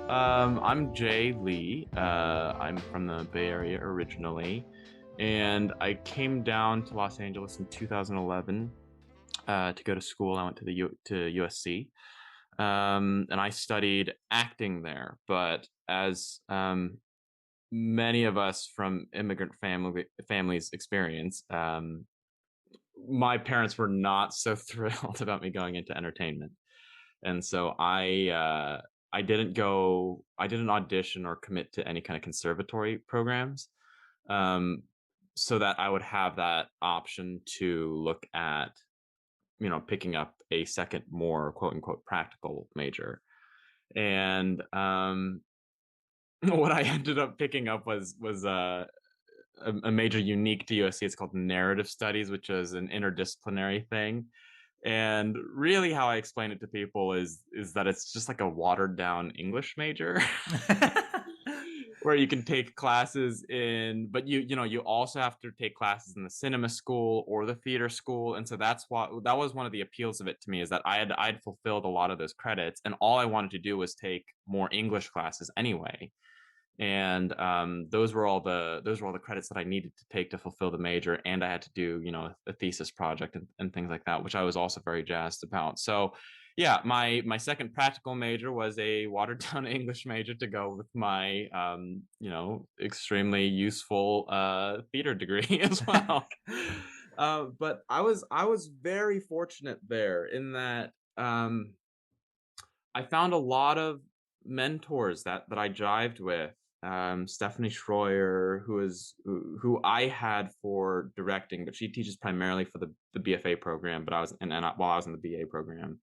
I'm Jay Lee. I'm from the Bay Area originally, and I came down to Los Angeles in 2011 to go to school. I went to to USC, and I studied acting there. But as many of us from immigrant families experience, my parents were not so thrilled about me going into entertainment, and so I didn't audition or commit to any kind of conservatory programs, um, so that I would have that option to look at, picking up a second more quote unquote practical major. And what I ended up picking up was a major unique to USC. It's called narrative studies, which is an interdisciplinary thing. And really, how I explain it to people is that it's just like a watered down English major, where you can take classes in, but you also have to take classes in the cinema school or the theater school. And so that was one of the appeals of it to me, is that I'd fulfilled a lot of those credits, and all I wanted to do was take more English classes anyway. And those were all the credits that I needed to take to fulfill the major, and I had to do, a thesis project and things like that, which I was also very jazzed about. So yeah, my second practical major was a watered down English major to go with my extremely useful theater degree as well. But I was very fortunate there in that I found a lot of mentors that I jived with. Stephanie Schroyer, who I had for directing, but she teaches primarily for the BFA program. But while I was in the BA program,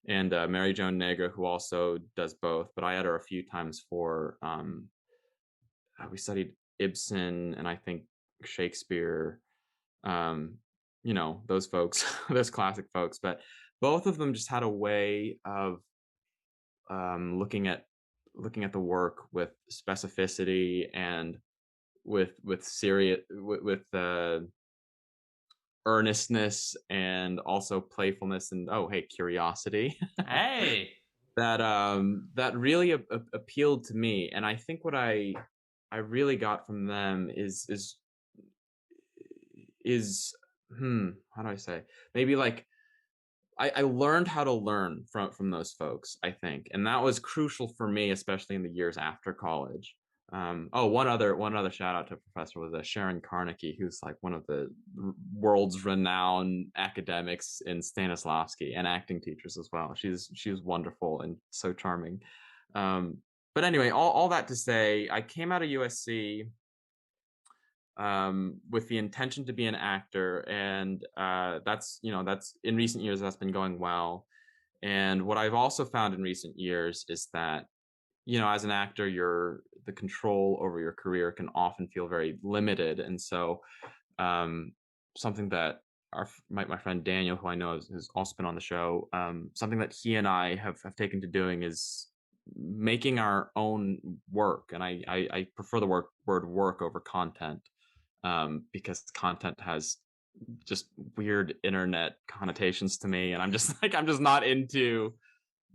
and Mary Joan Negra, who also does both. But I had her a few times for we studied Ibsen and I think Shakespeare. Um, those folks, those classic folks. But both of them just had a way of looking at the work with specificity and with serious with earnestness, and also playfulness, and oh hey, curiosity. Hey. That really appealed to me. And I think what I really got from them is how do I say, maybe like I learned how to learn from those folks, I think, and that was crucial for me, especially in the years after college. Oh, one other shout out to a professor was Sharon Carnegie, who's like one of the world's renowned academics in Stanislavski, and acting teachers as well. She was wonderful and so charming. Um, but anyway, all that to say, I came out of USC with the intention to be an actor, and that's in recent years that's been going well. And what I've also found in recent years is that, as an actor, the control over your career can often feel very limited. And so um, something that my friend Daniel, who I know has also been on the show, something that he and I have taken to doing is making our own work. And I prefer the word work over content, because content has just weird internet connotations to me, and I'm just like, I'm just not into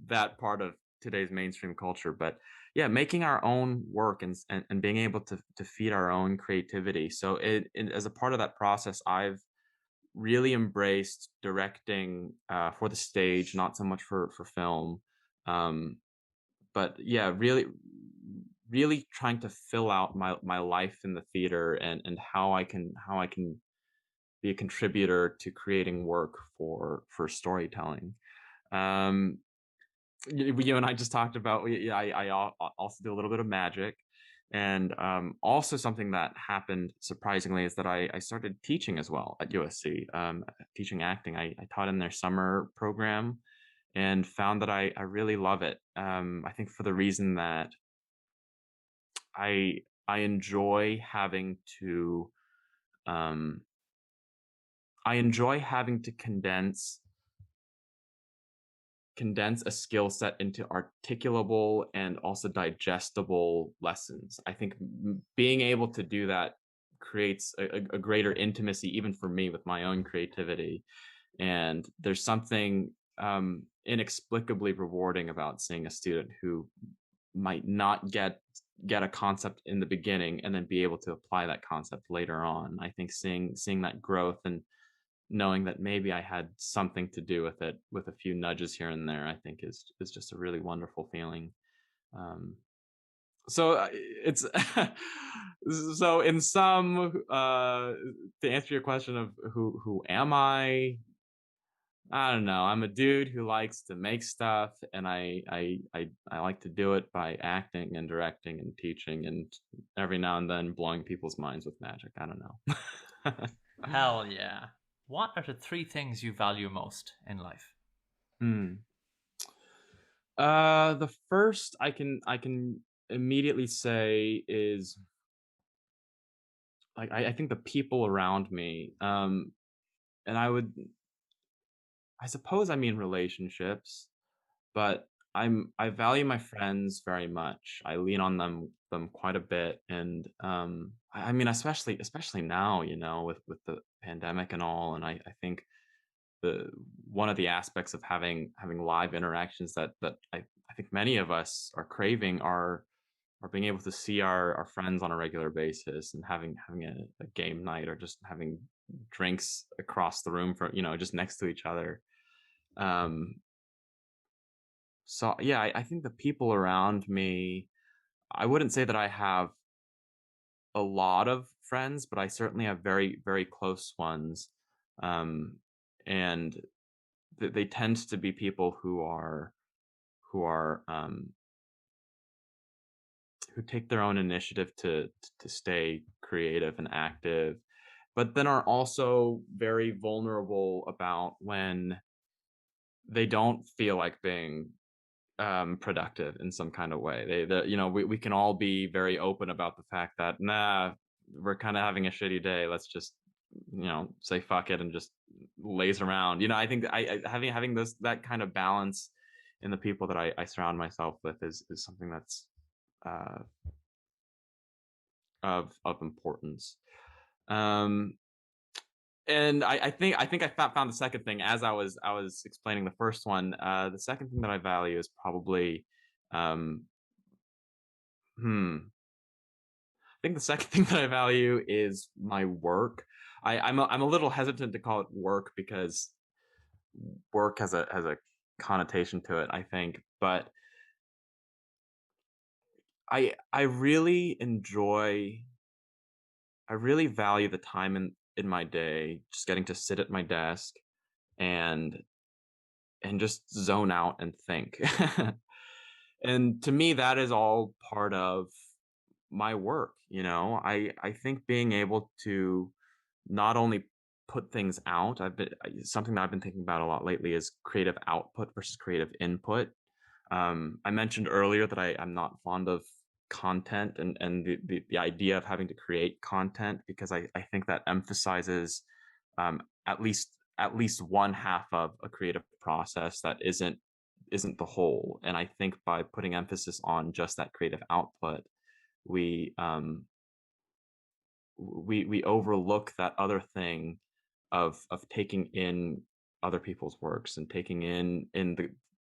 that part of today's mainstream culture. But yeah, making our own work, and being able to feed our own creativity. So as a part of that process, I've really embraced directing for the stage, not so much for film. Um, but yeah, really trying to fill out my life in the theater, and how I can be a contributor to creating work for storytelling. Um, you and I just talked about, yeah, also do a little bit of magic. And also something that happened surprisingly is that I started teaching as well at USC, teaching acting. I taught in their summer program, and found that I really love it. I think for the reason that I enjoy having to um, I enjoy having to condense a skill set into articulable and also digestible lessons. I think being able to do that creates a greater intimacy, even for me, with my own creativity. And there's something inexplicably rewarding about seeing a student who might not get a concept in the beginning and then be able to apply that concept later on. I think seeing that growth and knowing that maybe I had something to do with it with a few nudges here and there, I think is just a really wonderful feeling. Um, it's so in some to answer your question of who am I don't know. I'm a dude who likes to make stuff, and I like to do it by acting and directing and teaching, and every now and then blowing people's minds with magic. I don't know. Hell yeah. What are the three things you value most in life? Hmm. The first I can immediately say is like I think the people around me. And I suppose I mean relationships, but I value my friends very much. I lean on them quite a bit, and I mean, especially now, with the pandemic and all, and I think the one of the aspects of having live interactions that I think many of us are craving are being able to see our friends on a regular basis and having a game night or just having drinks across the room from just next to each other. Um, so yeah, I think the people around me, I wouldn't say that I have a lot of friends, but I certainly have very, very close ones. Um, and they tend to be people who are who take their own initiative to stay creative and active, but then are also very vulnerable about when they don't feel like being productive in some kind of way. We can all be very open about the fact that nah, we're kind of having a shitty day. Let's just say fuck it and just laze around. I think that I having this that kind of balance in the people that I surround myself with is something that's uh, of importance. Um, and I found the second thing as I was explaining the first one. The second thing that I value is probably um, Hmm. I think the second thing that I value is my work. I'm a little hesitant to call it work because work has a connotation to it, I think. But I really enjoy I really value the time in my day just getting to sit at my desk and just zone out and think. And to me that is all part of my work. I think being able to not only put things out, something that I've been thinking about a lot lately is creative output versus creative input. I mentioned earlier that I'm not fond of content and the idea of having to create content because I think that emphasizes at least one half of a creative process that isn't the whole. And I think by putting emphasis on just that creative output, we we overlook that other thing of taking in other people's works and taking in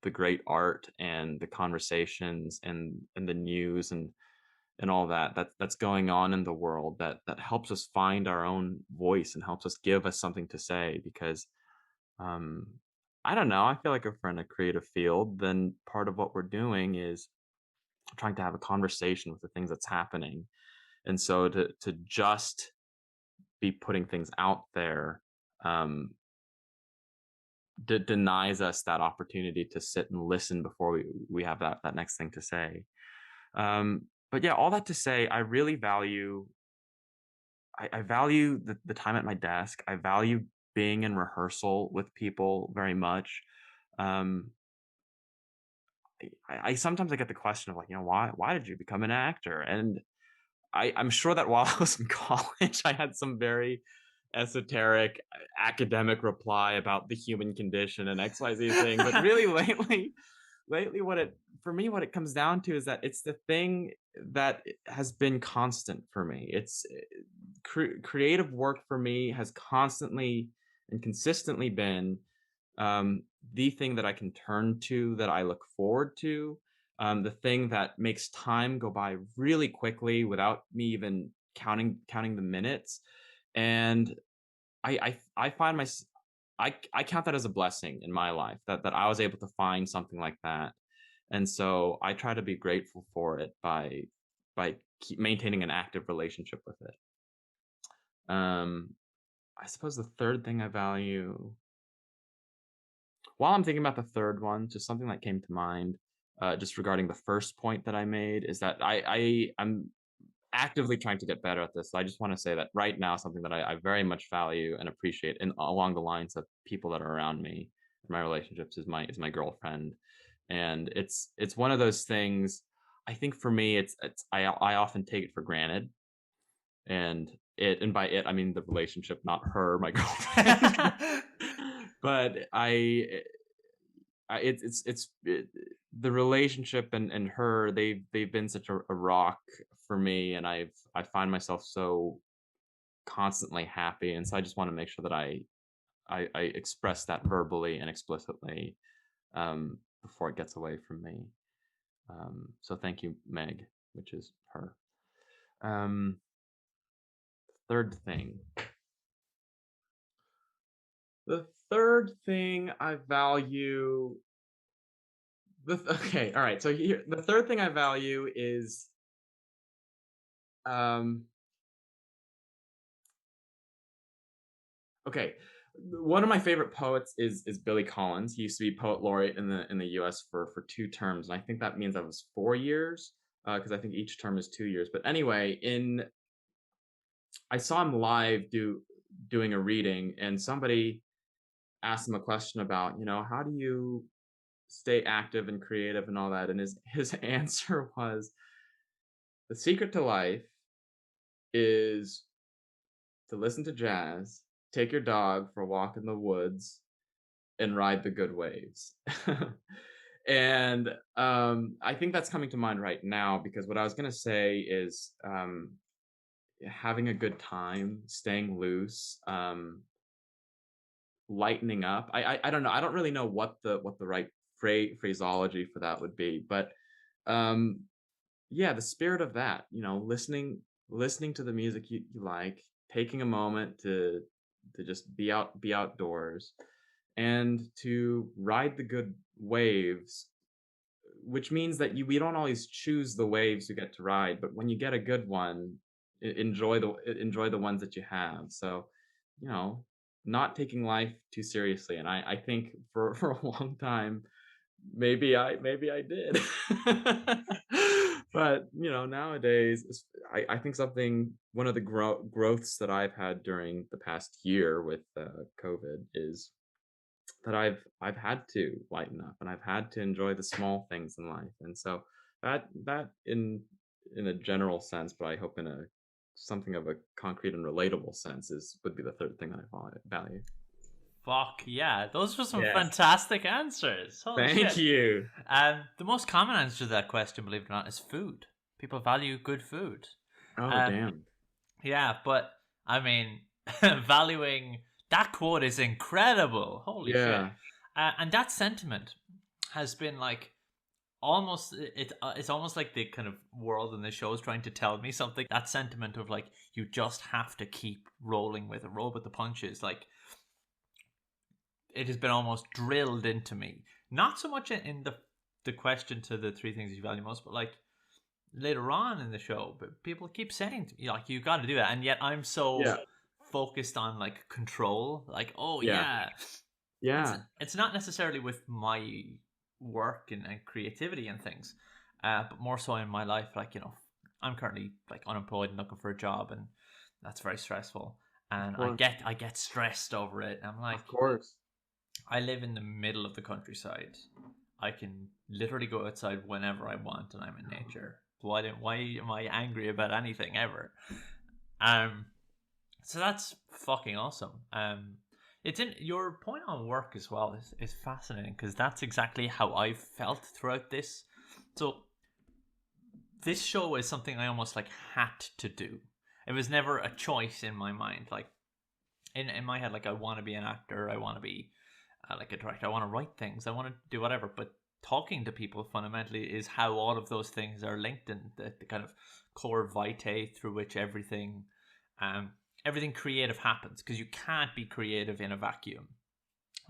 the great art and the conversations and the news and all that's going on in the world that helps us find our own voice and helps us give us something to say because um I don't know, I feel like if we're in a creative field, then part of what we're doing is trying to have a conversation with the things that's happening. And so to just be putting things out there um, denies us that opportunity to sit and listen before we have that next thing to say. But yeah, all that to say, I value the time at my desk. I value being in rehearsal with people very much. Um, I sometimes I get the question of like, why did you become an actor? And I'm sure that while I was in college, I had some very esoteric academic reply about the human condition and XYZ thing. But really lately what it comes down to is that it's the thing that has been constant for me. It's creative work for me has constantly and consistently been the thing that I can turn to, that I look forward to, the thing that makes time go by really quickly without me even counting the minutes. And I find my I count that as a blessing in my life that I was able to find something like that. And so I try to be grateful for it by keep maintaining an active relationship with it. Um, I suppose the third thing I value, while I'm thinking about the third one, just something that came to mind, just regarding the first point that I made, is that I'm actively trying to get better at this. So I just want to say that right now, something that I very much value and appreciate, and along the lines of people that are around me, my relationships, is my girlfriend, and it's one of those things. I think for me, it's I often take it for granted, and and by it I mean the relationship, not her, my girlfriend. But the relationship and her, they've been such a rock for me, and I find myself so constantly happy, and so I just want to make sure that I express that verbally and explicitly, before it gets away from me. So thank you, Meg, which is her. Um, third thing. The third thing I value. Okay, all right. So here, the third thing I value is um okay. One of my favorite poets is Billy Collins. He used to be poet laureate in the U.S. for 2 terms, and I think that means that was 4 years, because I think each term is 2 years. But anyway, in I saw him live doing a reading, and somebody asked him a question about, how do you stay active and creative and all that, and his answer was, the secret to life is to listen to jazz, take your dog for a walk in the woods, and ride the good waves. And I think that's coming to mind right now, because what I was going to say is, having a good time, staying loose, lightening up. I don't know. I don't really know what the right phraseology for that would be, but um, yeah, the spirit of that, listening to the music you like, taking a moment to just be outdoors, and to ride the good waves, which means that we don't always choose the waves you get to ride, but when you get a good one, enjoy the ones that you have. So, you know, not taking life too seriously. And I think for a long time, maybe I did. But nowadays, I think one of the growths that I've had during the past year with COVID is that I've had to lighten up, and I've had to enjoy the small things in life. And so that in a general sense, but I hope in a something of a concrete and relatable sense, is would be the third thing I value. Fuck yeah, those were some Yes. fantastic answers. Holy Thank shit. you. The most common answer to that question, believe it or not, is food. People value good food. Oh, Uh, damn. yeah, but I mean, valuing that quote is incredible. Holy shit. Yeah. And that sentiment has been like it's almost like the kind of world in the show is trying to tell me something. That sentiment of like you just have to keep rolling with it, roll with the punches, like it has been almost drilled into me. Not so much in the question to the three things you value most, but like later on in the show, but people keep saying to me, like, you got to do that, and yet I'm so Yeah. focused on like control, like, oh Yeah. yeah, it's Yeah. it's not necessarily with my work and creativity and things, but more so in my life. Like, I'm currently like unemployed and looking for a job, and that's very stressful. Of And course. I get stressed over it. I'm like, Of course. I live in the middle of the countryside. I can literally go outside whenever I want, and I'm in nature. Why am I angry about anything ever? Um, so that's fucking awesome. It's in your point on work as well is fascinating, because that's exactly how I felt throughout this. So this show is something I almost like had to do. It was never a choice in my mind. Like in my head, like I want to be an actor, I want to be like a director, I want to write things, I want to do whatever. But talking to people fundamentally is how all of those things are linked, and the kind of core vitae through which um, everything creative happens. Because you can't be creative in a vacuum.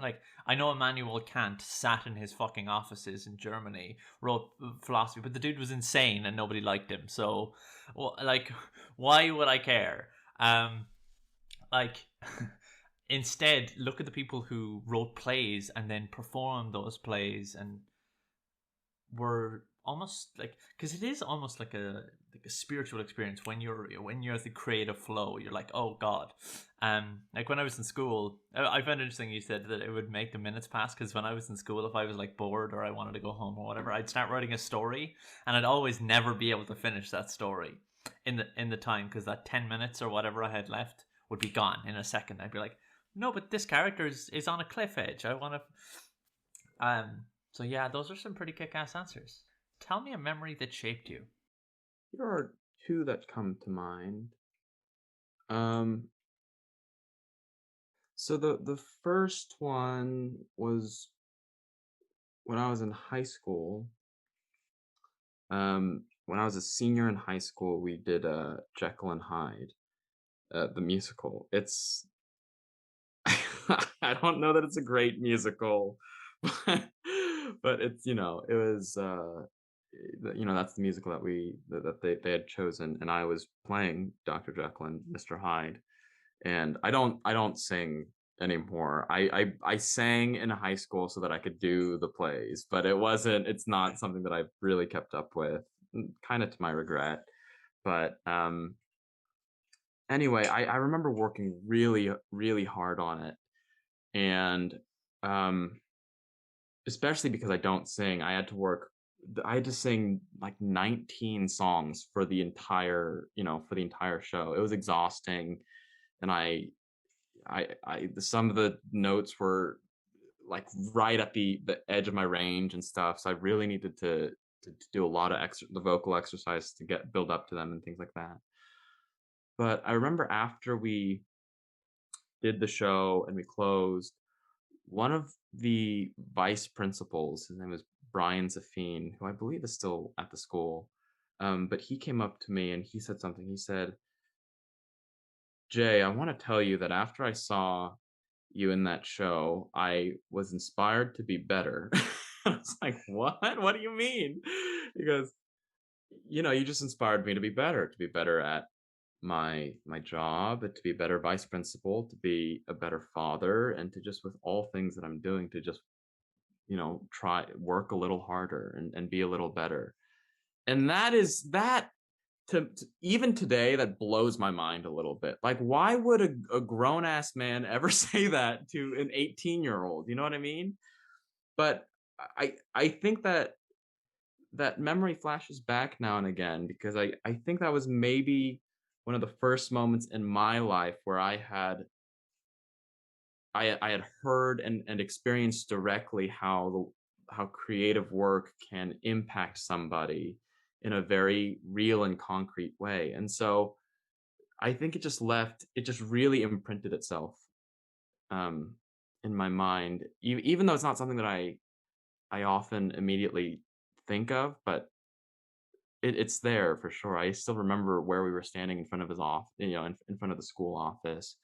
Like, I know Immanuel Kant sat in his fucking offices in Germany, wrote philosophy, but the dude was insane and nobody liked him. So, like, why would I care? Um, like, instead, look at the people who wrote plays and then performed those plays and were almost like, because it is almost like a spiritual experience when you're at the creative flow. You're like, oh god. Like when I was in school, I found it interesting you said that it would make the minutes pass, because when I was in school, if I was like bored or I wanted to go home or whatever, I'd start writing a story, and I'd always never be able to finish that story in the time, because that 10 minutes or whatever I had left would be gone in a second. I'd be like, no, but this character is on a cliff edge. I want to so yeah, those are some pretty kick-ass answers. Tell me a memory that shaped you. Here are two that come to mind. Um, so the first one was when I was in high school. When I was a senior in high school, we did Jekyll and Hyde, the musical. It's I don't know that it's a great musical, but, it's it was that's the musical that they had chosen, and I was playing Dr. Jekyll and Mr. Hyde. And I don't sing anymore. I sang in high school so that I could do the plays, but it's not something that I've really kept up with, kind of to my regret. But anyway, I remember working really really hard on it, and um especially because I don't sing, I had to sing like 19 songs for the entire show. It was exhausting, and some of the notes were like right at the edge of my range and stuff. So I really needed to do a lot of the vocal exercise to get build up to them and things like that. But I remember after we did the show and we closed, one of the vice principals, his name was Brian Zafine, who I believe is still at the school. But he came up to me and he said something. He said, "Jay, I want to tell you that after I saw you in that show, I was inspired to be better." I was like, "What? What do you mean?" He goes, "You just inspired me to be better at my job, to be a better vice principal, to be a better father, and to just with all things that I'm doing to just, try work a little harder and be a little better." And that even today, that blows my mind a little bit. Like, why would a grown ass man ever say that to an 18-year-old? You know what I mean? But I think that memory flashes back now and again, because I think that was maybe one of the first moments in my life where I had heard and experienced directly how creative work can impact somebody in a very real and concrete way. And so I think it just really imprinted itself um, in my mind, even though it's not something that I often immediately think of, but it's there for sure. I still remember where we were standing in front of his off, in front of the school office,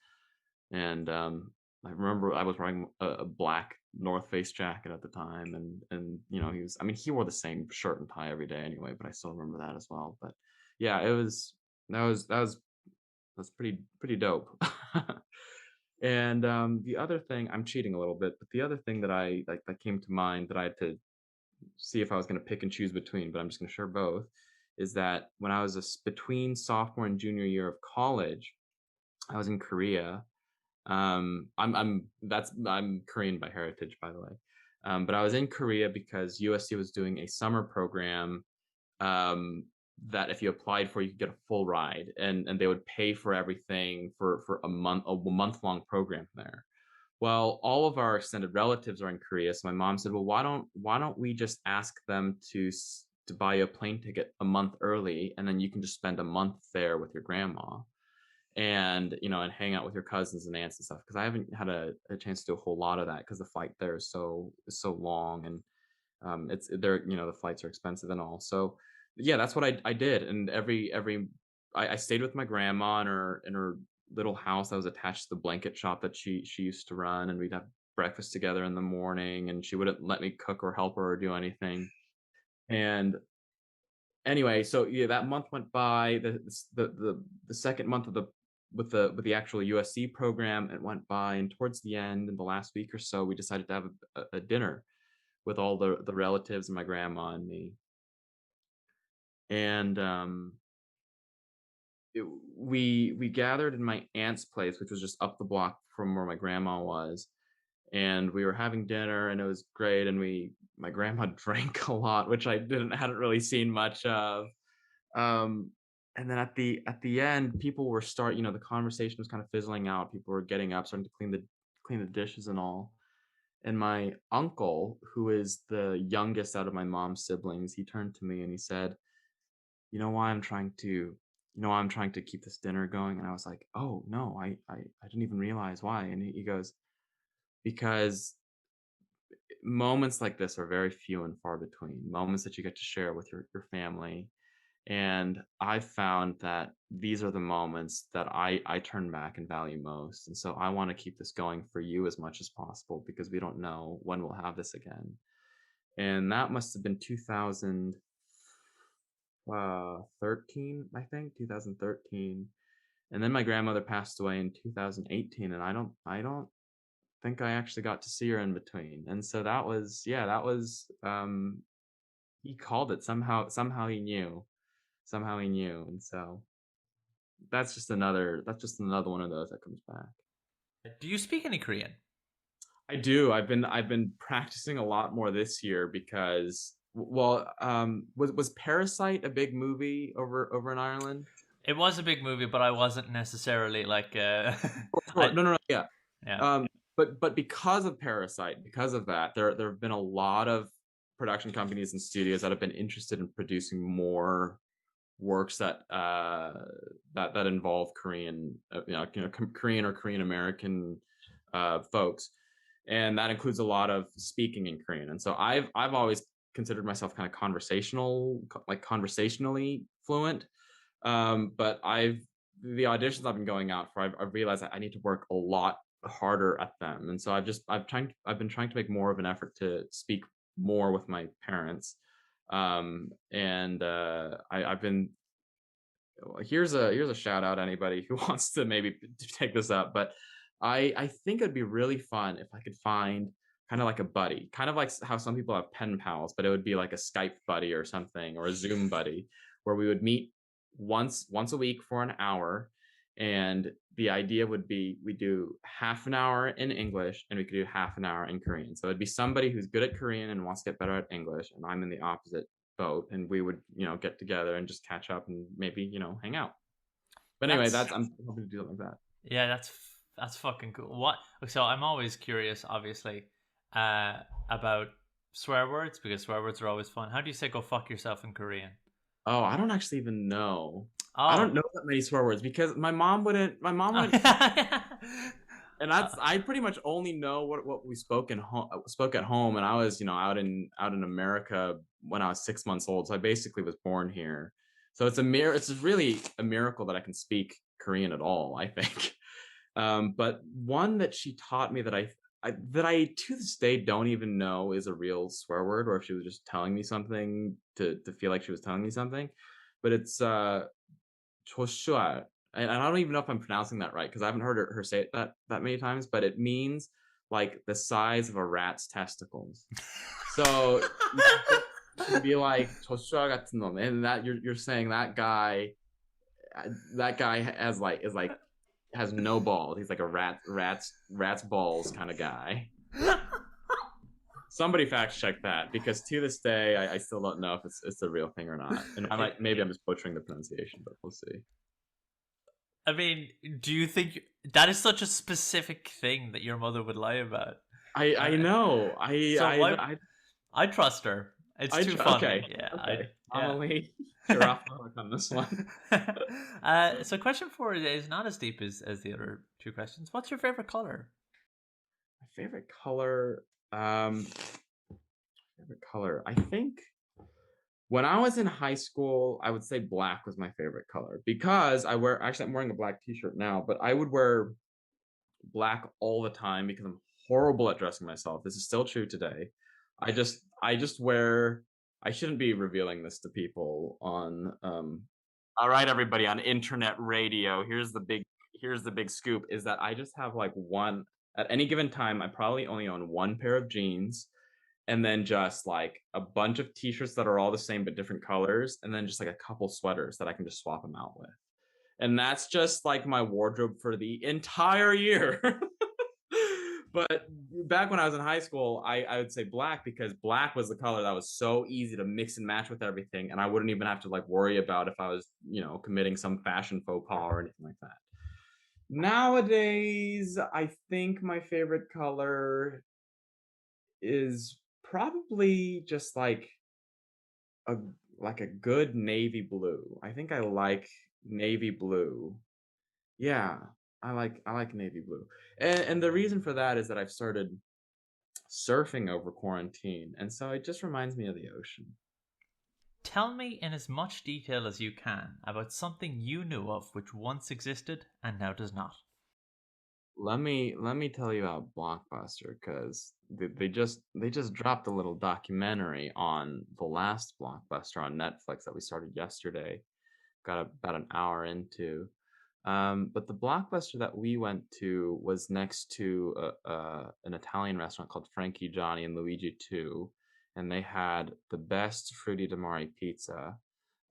and I remember I was wearing a black North Face jacket at the time, and I mean, he wore the same shirt and tie every day anyway, but I still remember that as well. But yeah, it was that's pretty dope. And the other thing, I'm cheating a little bit, but the other thing that I like that came to mind that I had to see if I was going to pick and choose between, but I'm just going to share both, is that when I was between sophomore and junior year of college, I was in Korea. I'm Korean by heritage, by the way. But I was in Korea because USC was doing a summer program, um, that if you applied for, you could get a full ride, and they would pay for everything for a month long program there. Well, all of our extended relatives are in Korea, so my mom said, "Well, why don't we just ask them to buy you a plane ticket a month early, and then you can just spend a month there with your grandma, and hang out with your cousins and aunts and stuff." Because I haven't had a chance to do a whole lot of that because the flight there is so long, It's they're the flights are expensive and all. So yeah, that's what I did. And I stayed with my grandma in her little house that was attached to the blanket shop that she used to run, and we'd have breakfast together in the morning, and she wouldn't let me cook or help her or do anything. And anyway, so yeah, that month went by. The second month of the with the actual USC program, it went by, and towards the end, in the last week or so, we decided to have a dinner with all the relatives and my grandma and me. And we gathered in my aunt's place, which was just up the block from where my grandma was, and we were having dinner, and it was great. And my grandma drank a lot, which I didn't hadn't really seen much of. Um, and then at the end, people were the conversation was kind of fizzling out. People were getting up, starting to clean the dishes and all. And my uncle, who is the youngest out of my mom's siblings, he turned to me and he said, "You know why I'm trying to, keep this dinner going?" And I was like, "Oh no, I didn't even realize why." And he goes, "Because moments like this are very few and far between. Moments that you get to share with your family. And I've found that these are the moments that I turn back and value most. And so I want to keep this going for you as much as possible because we don't know when we'll have this again." And that must have been 2013, I think, 2013. And then my grandmother passed away in 2018, and I don't think I actually got to see her in between. And so that was, yeah, that was he called it somehow he knew. Somehow he knew. And so that's just another one of those that comes back. Do you speak any Korean? I do. I've been practicing a lot more this year because was Parasite a big movie over in Ireland? It was a big movie, but I wasn't necessarily like Sure. I No, no, no. Yeah. yeah. But because of Parasite, because of that, there have been a lot of production companies and studios that have been interested in producing more works that involve Korean, Korean or Korean American folks, and that includes a lot of speaking in Korean. And so I've always considered myself kind of conversationally fluent. But the auditions I've been going out for, I've realized that I need to work a lot harder at them. And so I've been trying to make more of an effort to speak more with my parents. And I've been here's a shout out to anybody who wants to maybe take this up. But I think it'd be really fun if I could find kind of like a buddy, kind of like how some people have pen pals, but it would be like a Skype buddy or something, or a Zoom buddy, where we would meet once a week for an hour. And the idea would be we do half an hour in English and we could do half an hour in Korean. So it'd be somebody who's good at Korean and wants to get better at English, and I'm in the opposite boat, and we would get together and just catch up and maybe hang out. But anyway, That's that's I'm hoping to do something like that. yeah, that's fucking cool. What? So I'm always curious, obviously, about swear words because swear words are always fun. How do you say "go fuck yourself" in Korean? Oh, I don't actually even know. I don't Oh. know that many swear words because my mom wouldn't. And Uh, I pretty much only know what we spoke at home, and I was out in America when I was 6 months old, so I basically was born here. So it's really a miracle that I can speak Korean at all, I think. But one that she taught me that I to this day don't even know is a real swear word, or if she was just telling me something to feel like she was telling me something. But it's Joshua, and I don't even know if I'm pronouncing that right because I haven't heard her say it that many times, but it means like the size of a rat's testicles. So you can be like Joshua 같은 놈, and that you're saying that guy has no balls. He's like a rat's balls kind of guy. Somebody fact check that because to this day I still don't know if it's a real thing or not. And maybe I'm just butchering the pronunciation, but we'll see. I mean, do you think that is such a specific thing that your mother would lie about? I Uh, know. so why? I trust her. It's too funny. Okay. Yeah, Okay. yeah. Amelie, you're off the hook on this one. So question four is not as deep as the other two questions. What's your favorite color? My favorite color. Um, Favorite color. I think when I was in high school, I would say black was my favorite color because I'm wearing a black t-shirt now, but I would wear black all the time because I'm horrible at dressing myself. This is still true today. I just wear I shouldn't be revealing this to people on all right, everybody on internet radio. Here's the big scoop is that I just have like one at any given time, I probably only own one pair of jeans and then just like a bunch of t-shirts that are all the same but different colors, and then just like a couple sweaters that I can just swap them out with. And that's just like my wardrobe for the entire year. But back when I was in high school, I would say black because black was the color that was so easy to mix and match with everything, and I wouldn't even have to like worry about if I was, committing some fashion faux pas or anything like that. Nowadays, I think my favorite color is probably just a like a good navy blue. I think I like navy blue. Yeah, I like navy blue. And the reason for that is that I've started surfing over quarantine, and so it just reminds me of the ocean. Tell me in as much detail as you can about something you knew of which once existed and now does not. Let me tell you about Blockbuster because they just dropped a little documentary on the last Blockbuster on Netflix that we started yesterday. Got about an hour into. But the Blockbuster that we went to was next to an Italian restaurant called Frankie Johnny and Luigi 2, and they had the best Frutti di Mare pizza.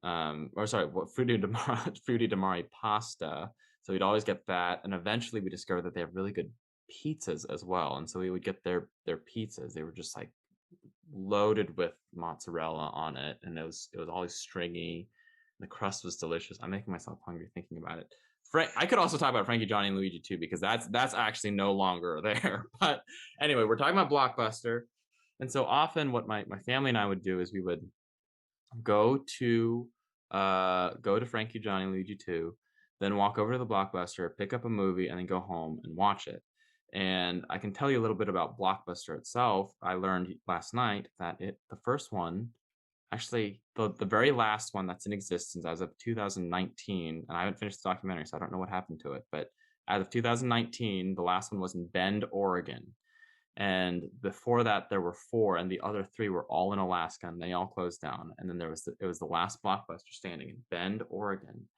Or sorry, what Frutti di Mare pasta. So we'd always get that, and eventually we discovered that they have really good pizzas as well. And so we would get their pizzas. They were just like loaded with mozzarella on it, and it was always stringy. The crust was delicious. I'm making myself hungry thinking about it. I could also talk about Frankie, Johnny, and Luigi too because that's actually no longer there. But anyway, we're talking about Blockbuster, and so often what my family and I would do is we would go to go to Frankie, Johnny, and Luigi 2, then walk over to the Blockbuster, pick up a movie, and then go home and watch it. And I can tell you a little bit about Blockbuster itself. I learned last night that the first one, actually the very last one that's in existence as of 2019, and I haven't finished the documentary, so I don't know what happened to it, but as of 2019, the last one was in Bend, Oregon. And before that, there were four, and the other three were all in Alaska, and they all closed down. And then it was the last Blockbuster standing in Bend, Oregon.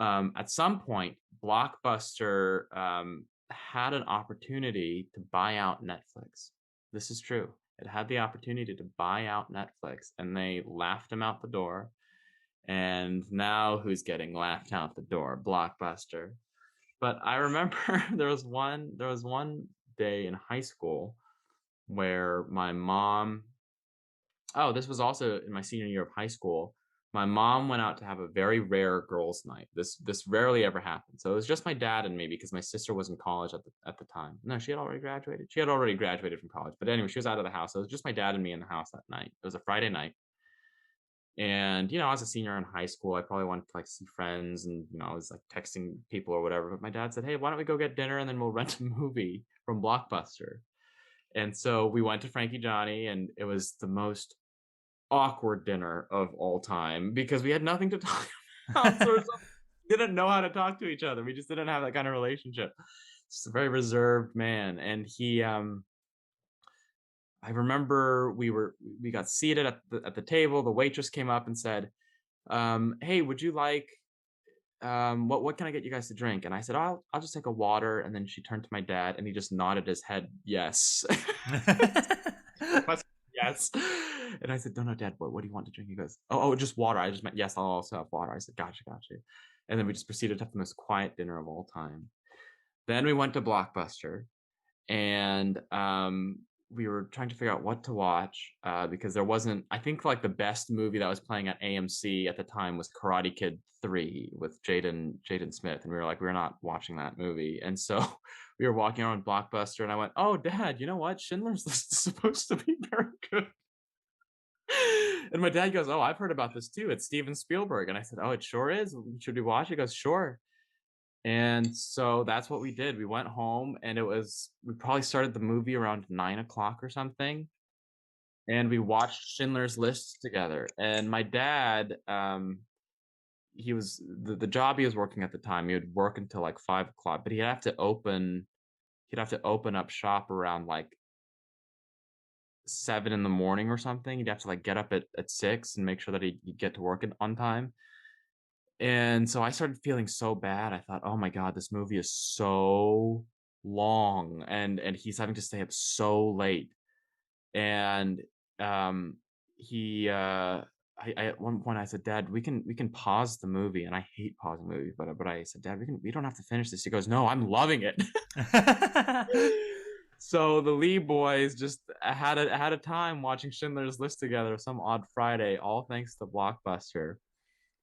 At some point, Blockbuster had an opportunity to buy out Netflix. This is true. It had the opportunity to buy out Netflix, and they laughed him out the door. And now who's getting laughed out the door? Blockbuster. But I remember there was one day in high school where my mom oh, this was also in my senior year of high school. My mom went out to have a very rare girls' night. This rarely ever happened. So it was just my dad and me because my sister was in college at the time. No, she had already graduated. She had already graduated from college. But anyway, she was out of the house. So it was just my dad and me in the house that night. It was a Friday night. And I was a senior in high school. I probably wanted to like see friends and I was like texting people or whatever. But my dad said, "Hey, why don't we go get dinner and then we'll rent a movie from Blockbuster?" And so we went to Frankie Johnny, and it was the most awkward dinner of all time because we had nothing to talk about. So we didn't know how to talk to each other. We just didn't have that kind of relationship. Just a very reserved man. And I remember we got seated at the table. The waitress came up and said, "Hey, would you like what can I get you guys to drink?" And I said, I'll just take a water." And then she turned to my dad, and he just nodded his head yes. Yes. And I said, "No, no, Dad, what do you want to drink?" He goes, "Oh, just water. I just meant yes, I'll also have water." I said, "Gotcha, gotcha." And then we just proceeded to have the most quiet dinner of all time. Then we went to Blockbuster, and we were trying to figure out what to watch because there wasn't. I think like the best movie that was playing at AMC at the time was Karate Kid 3 with Jaden Smith, and we were like, we're not watching that movie. And so we were walking around Blockbuster, and I went, "Oh, Dad, you know what? Schindler's List is supposed to be very good." And my dad goes, "Oh, I've heard about this too. It's Steven Spielberg." And I said, "Oh, it sure is. Should we watch?" He goes, "Sure." And so that's what we did. We went home, and we probably started the movie around 9 o'clock or something. and we watched Schindler's List together. And my dad, he was the job he was working at the time. He would work until like 5 o'clock, but he'd have to open up shop around like 7 in the morning or something. He'd have to like get up at 6 and make sure that he'd get to work on time. And so I started feeling so bad. I thought, oh my God, this movie is so long, and he's having to stay up so late. And um he I at one point I said, Dad, we can pause the movie. And I hate pausing movies, but I said, Dad, we don't have to finish this. He goes, no, I'm loving it. So the Lee boys just had a time watching Schindler's List together some odd Friday, all thanks to Blockbuster.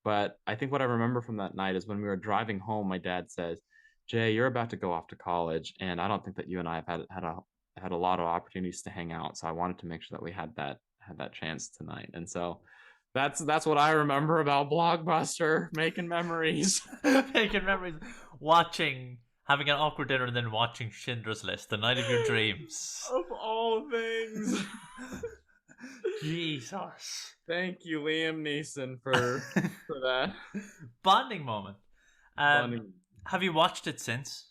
But I think what I remember from that night is when we were driving home, my dad says, Jay, you're about to go off to college, and I don't think that you and I have had a lot of opportunities to hang out. So I wanted to make sure that we had that chance tonight. And so that's what I remember about Blockbuster, making memories. Making memories, watching, having an awkward dinner, and then watching Schindler's List, the night of your dreams. Of all things. Jesus. Thank you, Liam Neeson, for that. Bonding moment. Bonding. Have you watched it since?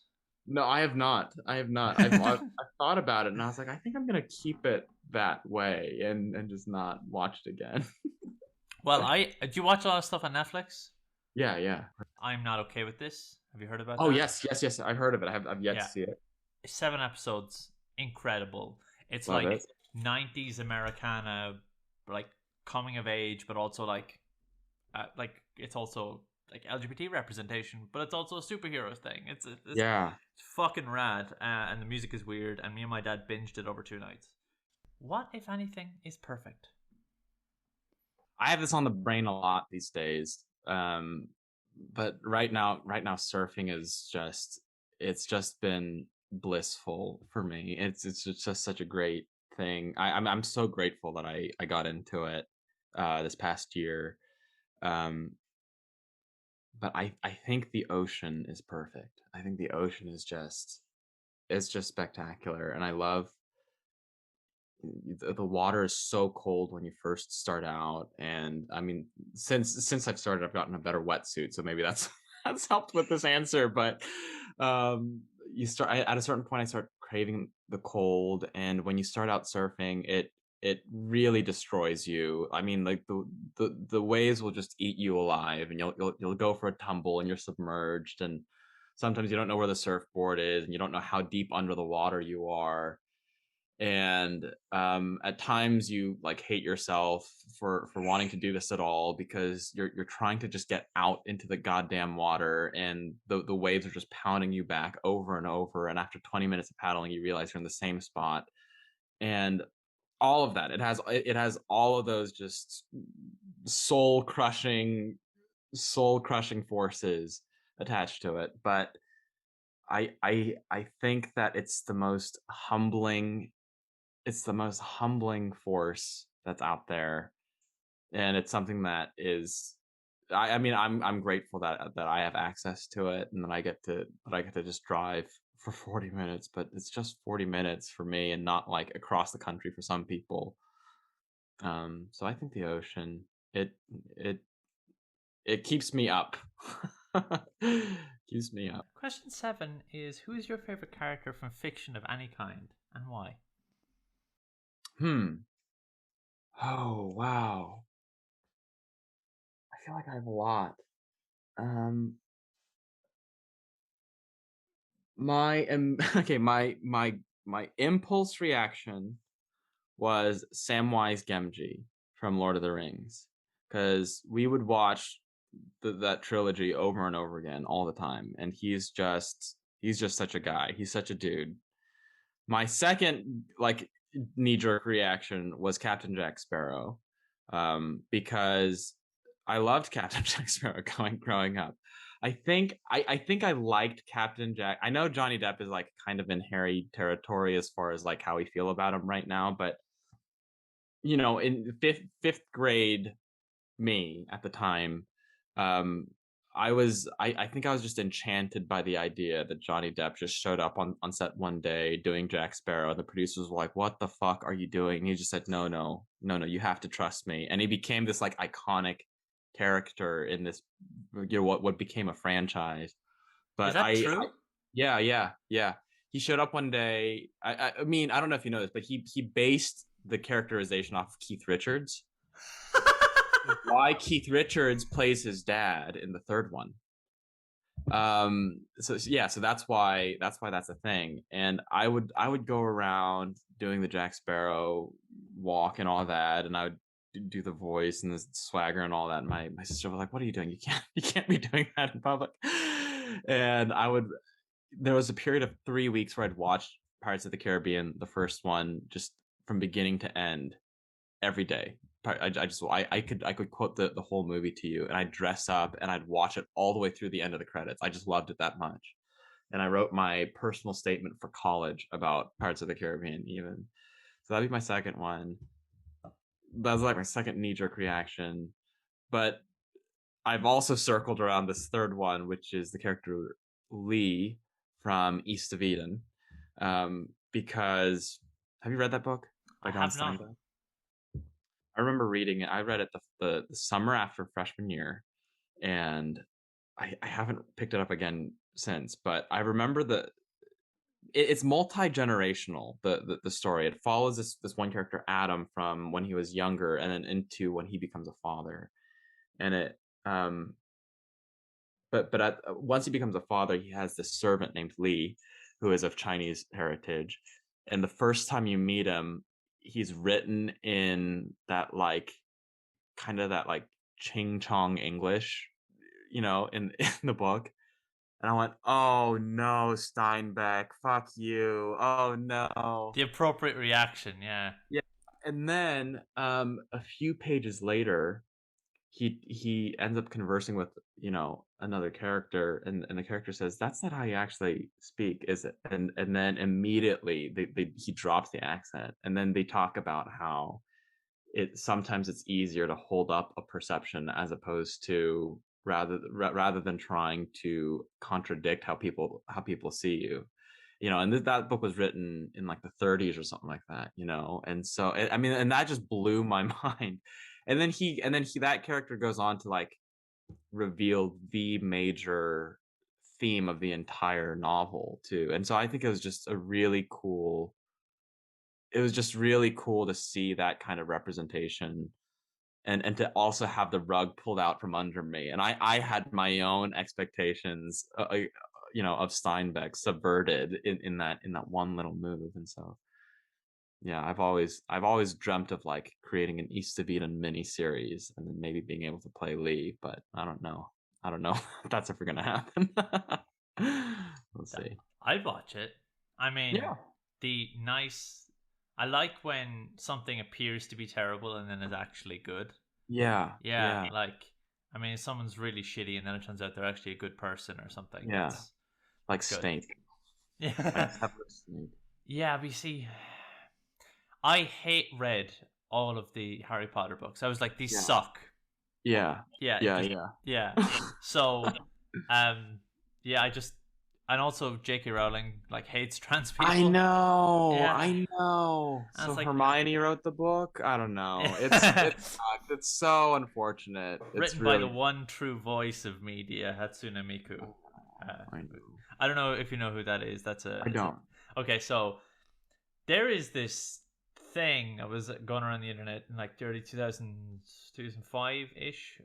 No, I have not. I have not. I've thought about it, and I was like, I think I'm gonna keep it that way and just not watch it again. Well, do you watch a lot of stuff on Netflix? Yeah, yeah. I'm Not Okay With This. Have you heard about Oh that? yes. I've heard of it. I've yet to see it. 7 episodes, incredible. It's Love like it. 90s Americana, like coming of age, but also like it's also like LGBT representation, but it's also a superhero thing. Yeah. It's fucking rad, and the music is weird. And me and my dad binged it over 2 nights. What, if anything, is perfect? I have this on the brain a lot these days. But right now surfing is it's just been blissful for me. It's just such a great thing. I'm so grateful that I got into it this past year. Um, but I think the ocean is perfect. I think the ocean is just it's just spectacular, and I love the water is so cold when you first start out. And I mean, since I've started, I've gotten a better wetsuit, so maybe that's that's helped with this answer. But you start at a certain point, I start craving the cold, and when you start out surfing, it really destroys you. I mean, like the waves will just eat you alive, and you'll go for a tumble and you're submerged, and sometimes you don't know where the surfboard is, and you don't know how deep under the water you are. And at times you like hate yourself for wanting to do this at all, because you're trying to just get out into the goddamn water, and the waves are just pounding you back over and over, and after 20 minutes of paddling you realize you're in the same spot. And all of that, it has all of those just soul crushing forces attached to it. But I think that it's the most humbling force that's out there, and it's something that is I mean, I'm grateful that I have access to it, and that I get to just drive for 40 minutes. But it's just 40 minutes for me, and not like across the country for some people. So I think the ocean, it it it keeps me up. Keeps me up. Question 7 is, who is your favorite character from fiction of any kind, and why? Hmm. Oh wow. I feel like I have a lot. Um, okay, my impulse reaction was Samwise Gamgee from Lord of the Rings, because we would watch that trilogy over and over again all the time, and he's just such a guy. He's such a dude. My second like knee jerk reaction was Captain Jack Sparrow, because I loved Captain Jack Sparrow growing up. I think I liked Captain Jack. I know Johnny Depp is like kind of in hairy territory as far as like how we feel about him right now, but you know, in fifth grade me at the time, um, I think I was just enchanted by the idea that Johnny Depp just showed up on set one day doing Jack Sparrow. The producers were like, "What the fuck are you doing?" And he just said, "No, no, no, no, you have to trust me." And he became this like iconic character in this, what became a franchise. Is But that true? yeah, yeah, yeah. He showed up one day. I mean, I don't know if you know this, but he based the characterization off of Keith Richards. Why Keith Richards plays his dad in the third one. So yeah, so that's a thing. And I would go around doing the Jack Sparrow walk and all that, and I would do the voice and the swagger and all that. And my sister was like, "What are you doing? You can't be doing that in public." And there was a period of 3 weeks where I'd watched Pirates of the Caribbean, the first one, just from beginning to end every day. I could quote the whole movie to you, and I'd dress up and I'd watch it all the way through the end of the credits. I just loved it that much. And I wrote my personal statement for college about Pirates of the Caribbean, even. So that'd be my second one. That was like my second knee-jerk reaction. But I've also circled around this third one, which is the character Lee from East of Eden. Because have you read that book I by John have not. Steinbeck? I remember reading it. I read it the summer after freshman year, and I haven't picked it up again since. But I remember it's multi-generational, the story. It follows this one character, Adam, from when he was younger and then into when he becomes a father. And it once he becomes a father, he has this servant named Lee, who is of Chinese heritage. And the first time you meet him, he's written in that like kind of that like ching chong English, in the book. And I went, "Oh no, Steinbeck, fuck you. Oh no." The appropriate reaction, yeah. Yeah. And then a few pages later, he ends up conversing with, another character, and the character says, "That's not how you actually speak, is it?" And then immediately he drops the accent, and then they talk about how sometimes it's easier to hold up a perception as opposed to rather than trying to contradict how people see you. And that book was written in like the 30s or something like that. And so I mean, and that just blew my mind. And then that character goes on to like reveal the major theme of the entire novel too. And so I think it was just really cool to see that kind of representation, and to also have the rug pulled out from under me. And I had my own expectations, of Steinbeck subverted in that one little move. And so yeah, I've always dreamt of like creating an East of Eden mini series and then maybe being able to play Lee, but I don't know if that's ever gonna happen. We'll see. I'd watch it. I mean, Yeah. the nice. I like when something appears to be terrible and then is actually good. Yeah. Yeah, Yeah. like, I mean, if someone's really shitty and then it turns out they're actually a good person or something. Yeah. Like That's good. Snape. Like Yeah. Severus Snape. Yeah, but you see, I read all of the Harry Potter books. I was like, these Yeah. suck. Yeah. Yeah, Yeah. just, Yeah. yeah. So, yeah, and also J.K. Rowling like hates trans people. I know. Yeah. I know. I So was like, Hermione wrote the book. I don't know. It's so unfortunate. It's written by the really. one true voice of media, Hatsune Miku. I know. I don't know if you know who that is. I don't. Okay, so there is this thing that was going around the internet in like the early 2005-ish.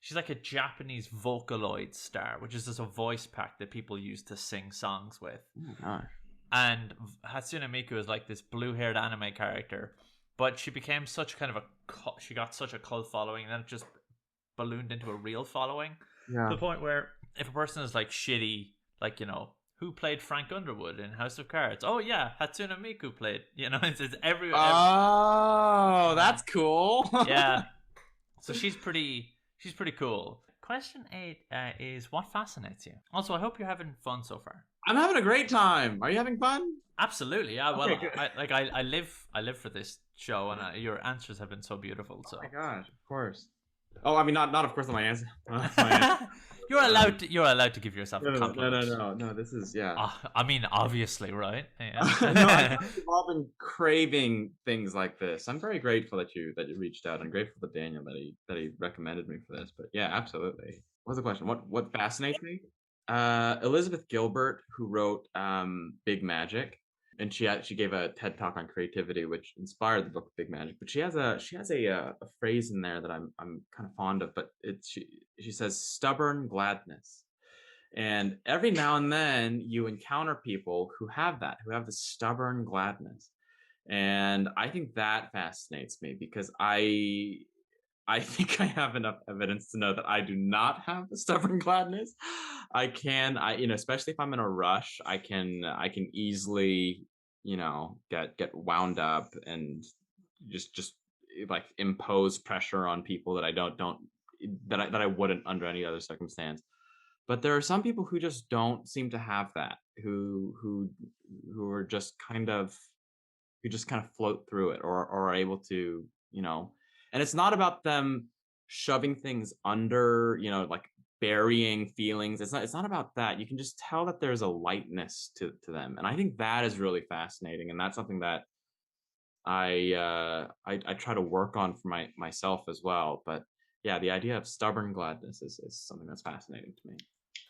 She's like a Japanese Vocaloid star, which is just a voice pack that people use to sing songs with. Oh my gosh. And Hatsune Miku is like this blue-haired anime character, but she became such kind of she got such a cult following, and then it just ballooned into a real following. Yeah. To the point where if a person is like shitty, like, who played Frank Underwood in House of Cards? Oh yeah, Hatsune Miku played. It's every. Oh, that's cool. Yeah. So she's pretty cool. Question 8 is, what fascinates you? Also, I hope you're having fun so far. I'm having a great time. Are you having fun? Absolutely. Yeah. Well, Okay, good. I live for this show, and your answers have been so beautiful. So. Oh my gosh, of course. Oh, I mean, not of course, not my answer. You're allowed to give yourself a No, no, no, no, compliment. no, no, no. This is yeah. I mean, obviously, right? No, I Yeah. feel like we've all been craving things like this. I'm very grateful that you reached out. I'm grateful to Daniel that he recommended me for this. But yeah, absolutely. What's the question? What fascinates me? Elizabeth Gilbert, who wrote Big Magic, and she gave a TED talk on creativity, which inspired the book Big Magic. But she has a phrase in there that I'm kind of fond of. But she says stubborn gladness. And every now and then you encounter people who have that, who have the stubborn gladness. And I think that fascinates me because I think I have enough evidence to know that I do not have the stubborn gladness. Especially if I'm in a rush, I can easily, get wound up and just like impose pressure on people that I don't that I wouldn't under any other circumstance. But there are some people who just don't seem to have that, who are just kind of who just kind of float through it or are able to, and it's not about them shoving things under, like burying feelings. It's not about that. You can just tell that there's a lightness to them. And I think that is really fascinating. And that's something that I try to work on for myself as well. But yeah, the idea of stubborn gladness is something that's fascinating to me.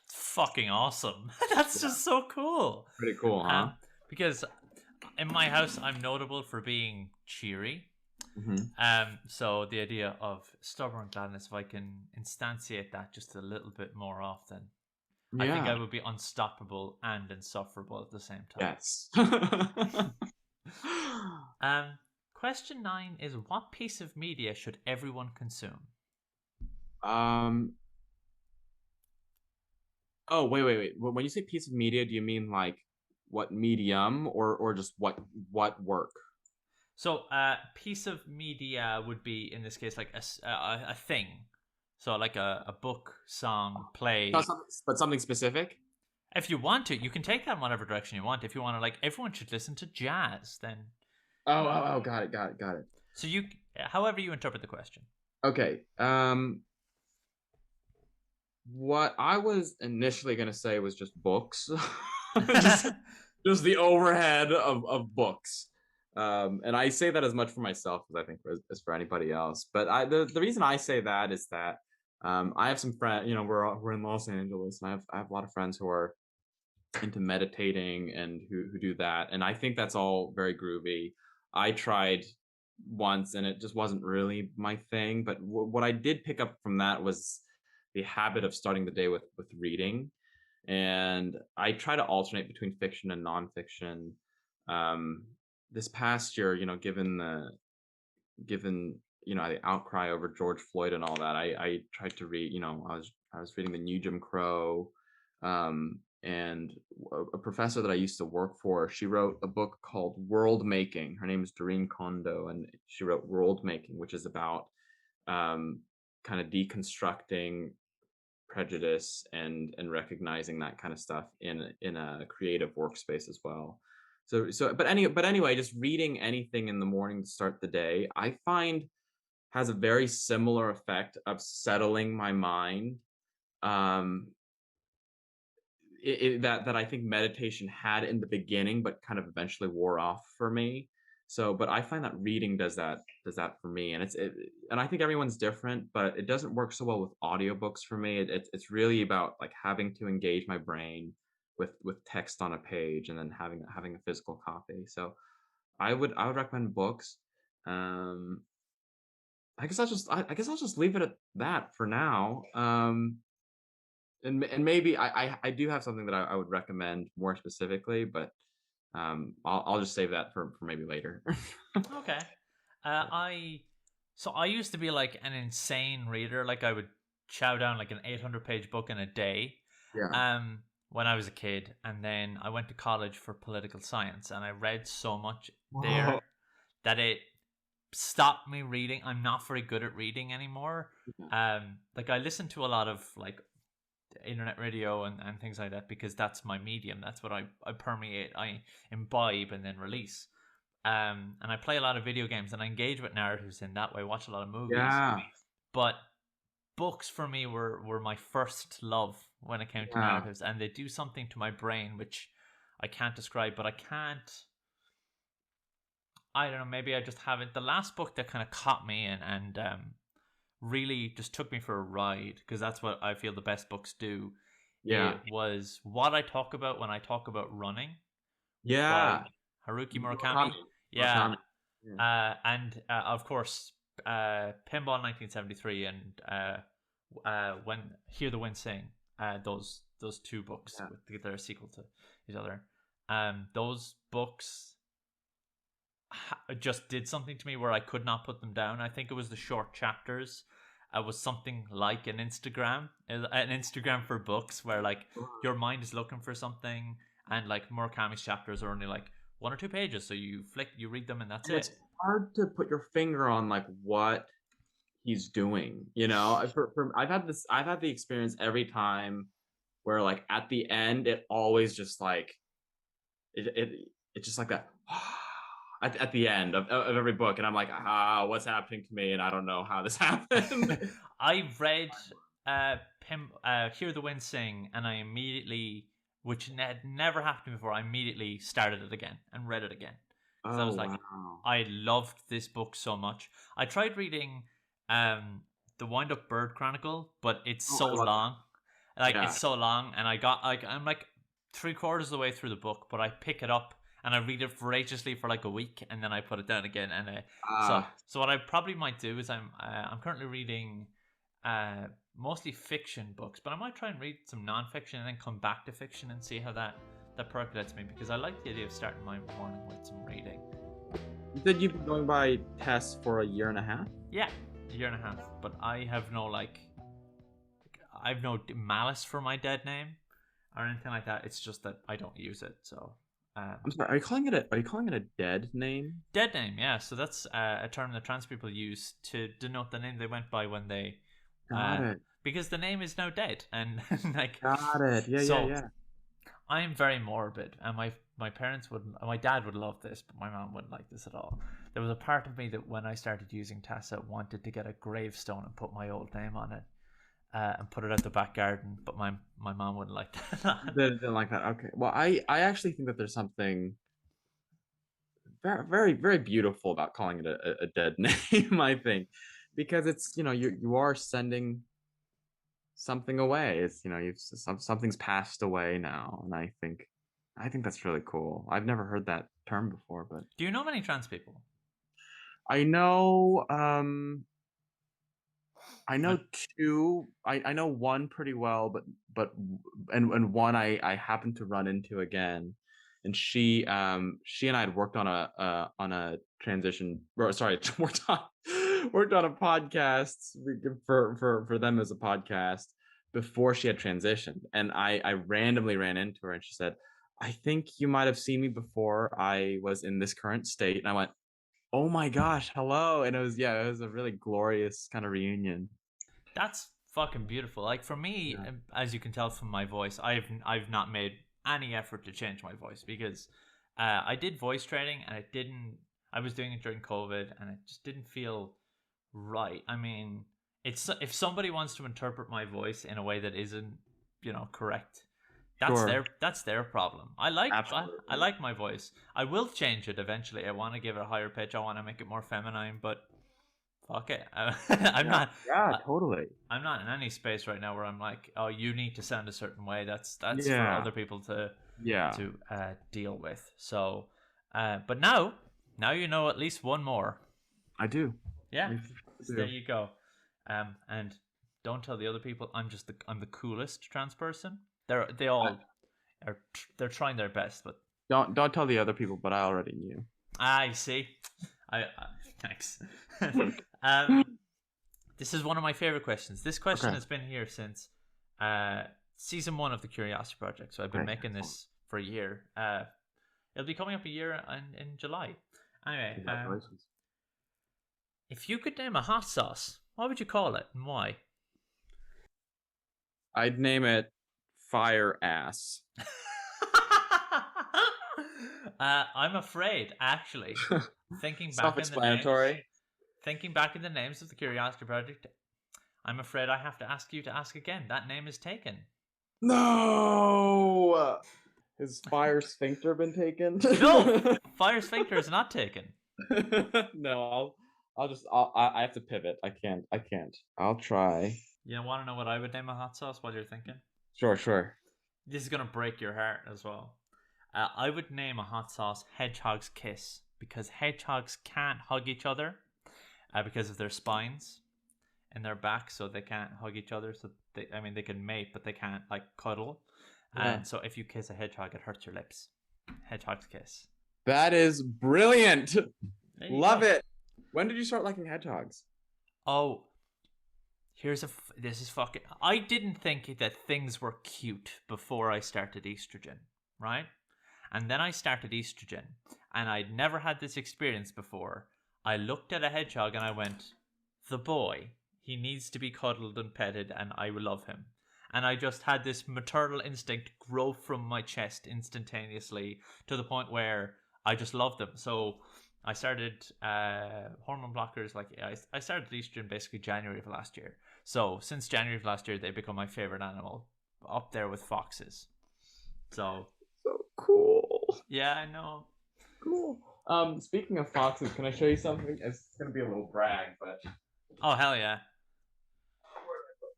It's fucking awesome. That's Yeah. just so cool. Pretty cool, huh? Because in my house, I'm notable for being cheery. Mhm. So the idea of stubborn gladness, if I can instantiate that just a little bit more often, I think I Yeah. would be unstoppable and insufferable at the same time. Yes. Um, Question 9 is, what piece of media should everyone consume? Um, oh, wait. When you say piece of media, do you mean like what medium or just what work? So, piece of media would be in this case like a thing. So, like a book, song, Not play. something, but something specific? If you want to, you can take that in whatever direction you want. If you want to, like, everyone should listen to jazz, then Oh, got it. so you, however you interpret the question. Okay. What I was initially gonna say was just books. just just the overhead of books. And I say that as much for myself as I think as for anybody else. But the reason I say that is that I have some friends. We're in Los Angeles, and I have a lot of friends who are into meditating and who do that, and I think that's all very groovy. I tried once, and it just wasn't really my thing. But what I did pick up from that was the habit of starting the day with reading, and I try to alternate between fiction and nonfiction. Um, this past year, given the outcry over George Floyd and all that, I tried to read. I was reading the New Jim Crow, and a professor that I used to work for. She wrote a book called World Making. Her name is Doreen Kondo, and she wrote World Making, which is about kind of deconstructing prejudice and recognizing that kind of stuff in a creative workspace as well. But anyway, just reading anything in the morning to start the day, I find has a very similar effect of settling my mind. um that I think meditation had in the beginning, but kind of eventually wore off for me. But I find that reading does that for me, and I think everyone's different, but it doesn't work so well with audiobooks for me. It's really about like having to engage my brain with text on a page and then having a physical copy. So I would recommend books. Um, I guess I'll just leave it at that for now. And maybe I do have something that I would recommend more specifically, but I'll just save that for maybe later. Okay. I so I used to be like an insane reader. Like I would chow down like an 800-page book in a day. Yeah. Um, when I was a kid, and then I went to college for political science, and I read so much Whoa. there that it stopped me reading. I'm not very good at reading anymore. Like I listen to a lot of like internet radio and things like that because that's my medium. That's what I permeate, I imbibe and then release. And I play a lot of video games and I engage with narratives in that way, watch a lot of movies. Yeah. But books for me were my first love when it came to Yeah. narratives, and they do something to my brain which I can't describe, but I don't know, maybe I just haven't. The last book that kind of caught me and really just took me for a ride, because that's what I feel the best books do. Yeah. It was What I Talk About When I Talk About Running by Yeah. Haruki Murakami. Murakami. Yeah, Murakami. Yeah. and of course, Pinball 1973 and when Hear the Wind Sing. Those two books Yeah. with their sequel to each other. Those books just did something to me where I could not put them down. I think it was the short chapters. It was something like an Instagram for books, where like your mind is looking for something, and like Murakami's chapters are only like 1 or 2 pages, so you read them, and that's And it's it. hard to put your finger on like what he's doing. I've had the experience every time where like at the end it always just like it's just like that at the end of every book, and I'm like, what's happening to me, and I don't know how this happened. I read Hear the Wind Sing, and I immediately, which had never happened before, I immediately started it again and read it again, because I Oh was like, wow. I loved this book so much. I tried reading the Wind Up Bird Chronicle, but it's Oh, so I love that. long. Like, Yeah. it's so long, and I'm like 3/4 of the way through the book, but I pick it up and I read it voraciously for like a week, and then I put it down again. And Ah, so what I probably might do is I'm currently reading mostly fiction books, but I might try and read some nonfiction and then come back to fiction and see how that percolates me, because I like the idea of starting my morning with some reading. you said you've been going by tests for a year and a half? Yeah, a year and a half, but I have no malice for my dead name or anything like that. It's just that I don't use it. So I'm sorry, are you calling it a dead name? dead name, yeah. So that's a term that trans people use to denote the name they went by when they, Got it. because the name is now dead, and like, Got it. Yeah, yeah, so yeah. I'm very morbid, and my parents wouldn't. My dad would love this, but my mom wouldn't like this at all. There was a part of me that when I started using Tassa wanted to get a gravestone and put my old name on it, and put it out the back garden, but my mom wouldn't like that. They didn't like that. Okay. Well, I actually think that there's something very, very, very beautiful about calling it a dead name, I think, because it's, you are sending something away. It's, something's passed away now, and I think that's really cool. I've never heard that term before, but Do you know many trans people? I know I know Like, two. I know one pretty well, but and one I happened to run into again, and she and I had worked on a transition. Or sorry, worked on a podcast for them as a podcast before she had transitioned, and I randomly ran into her, and she said, "I think you might have seen me before I was in this current state," and I went, "Oh my gosh, hello!" And it was a really glorious kind of reunion. that's fucking beautiful. Like, for me, Yeah. as you can tell from my voice, I've not made any effort to change my voice, because I did voice training, and it didn't. I was doing it during COVID, and it just didn't feel right. I mean, it's if somebody wants to interpret my voice in a way that isn't, correct, Sure. that's their problem. I Absolutely. like my voice. I will change it eventually. I want to give it a higher pitch. I want to make it more feminine, but fuck it. I'm Yeah. not. Yeah, totally. I'm not in any space right now where I'm like, oh, you need to sound a certain way. That's for Yeah. other people to Yeah. deal with. So, but now you know at least one more. I do. Yeah, I so there do. you go. And don't tell the other people I'm the coolest trans person. They I, all they're trying their best, but don't tell the other people, but I already knew. I see. I thanks. This is one of my favorite questions. This question Okay. has been here since season 1 of the Curiosity Project. So I've been Okay. making this for a year. It'll be coming up a year in July. Anyway, Congratulations. if you could name a hot sauce, what would you call it and why? I'd name it Fire Ass. I'm afraid, actually, thinking back in the names, Self-explanatory. thinking back in the names of the Curiosity Project, I'm afraid I have to ask you to ask again. That name is taken. No! Has Fire Sphincter been taken? No! Fire Sphincter is not taken. No, I have to pivot. I can't. I'll try. You want to know what I would name a hot sauce while you're thinking? Sure. This is going to break your heart as well. I would name a hot sauce Hedgehog's Kiss because hedgehogs can't hug each other because of their spines in their back, so they can't hug each other. So they can mate, but they can't like cuddle. Yeah. And so if you kiss a hedgehog, it hurts your lips. Hedgehog's Kiss. That is brilliant. Love go. it. When did you start liking hedgehogs? Oh, this is fucking. I didn't think that things were cute before I started estrogen, right? And then I started estrogen, and I'd never had this experience before. I looked at a hedgehog and I went, the boy, he needs to be cuddled and petted, and I will love him. And I just had this maternal instinct grow from my chest instantaneously to the point where I just loved them. So I started hormone blockers. Like I started estrogen basically January of last year. So since January of last year, they've become my favorite animal, up there with foxes. So cool. Yeah, I know. Cool. Speaking of foxes, can I show you something? It's gonna be a little brag, but oh hell yeah.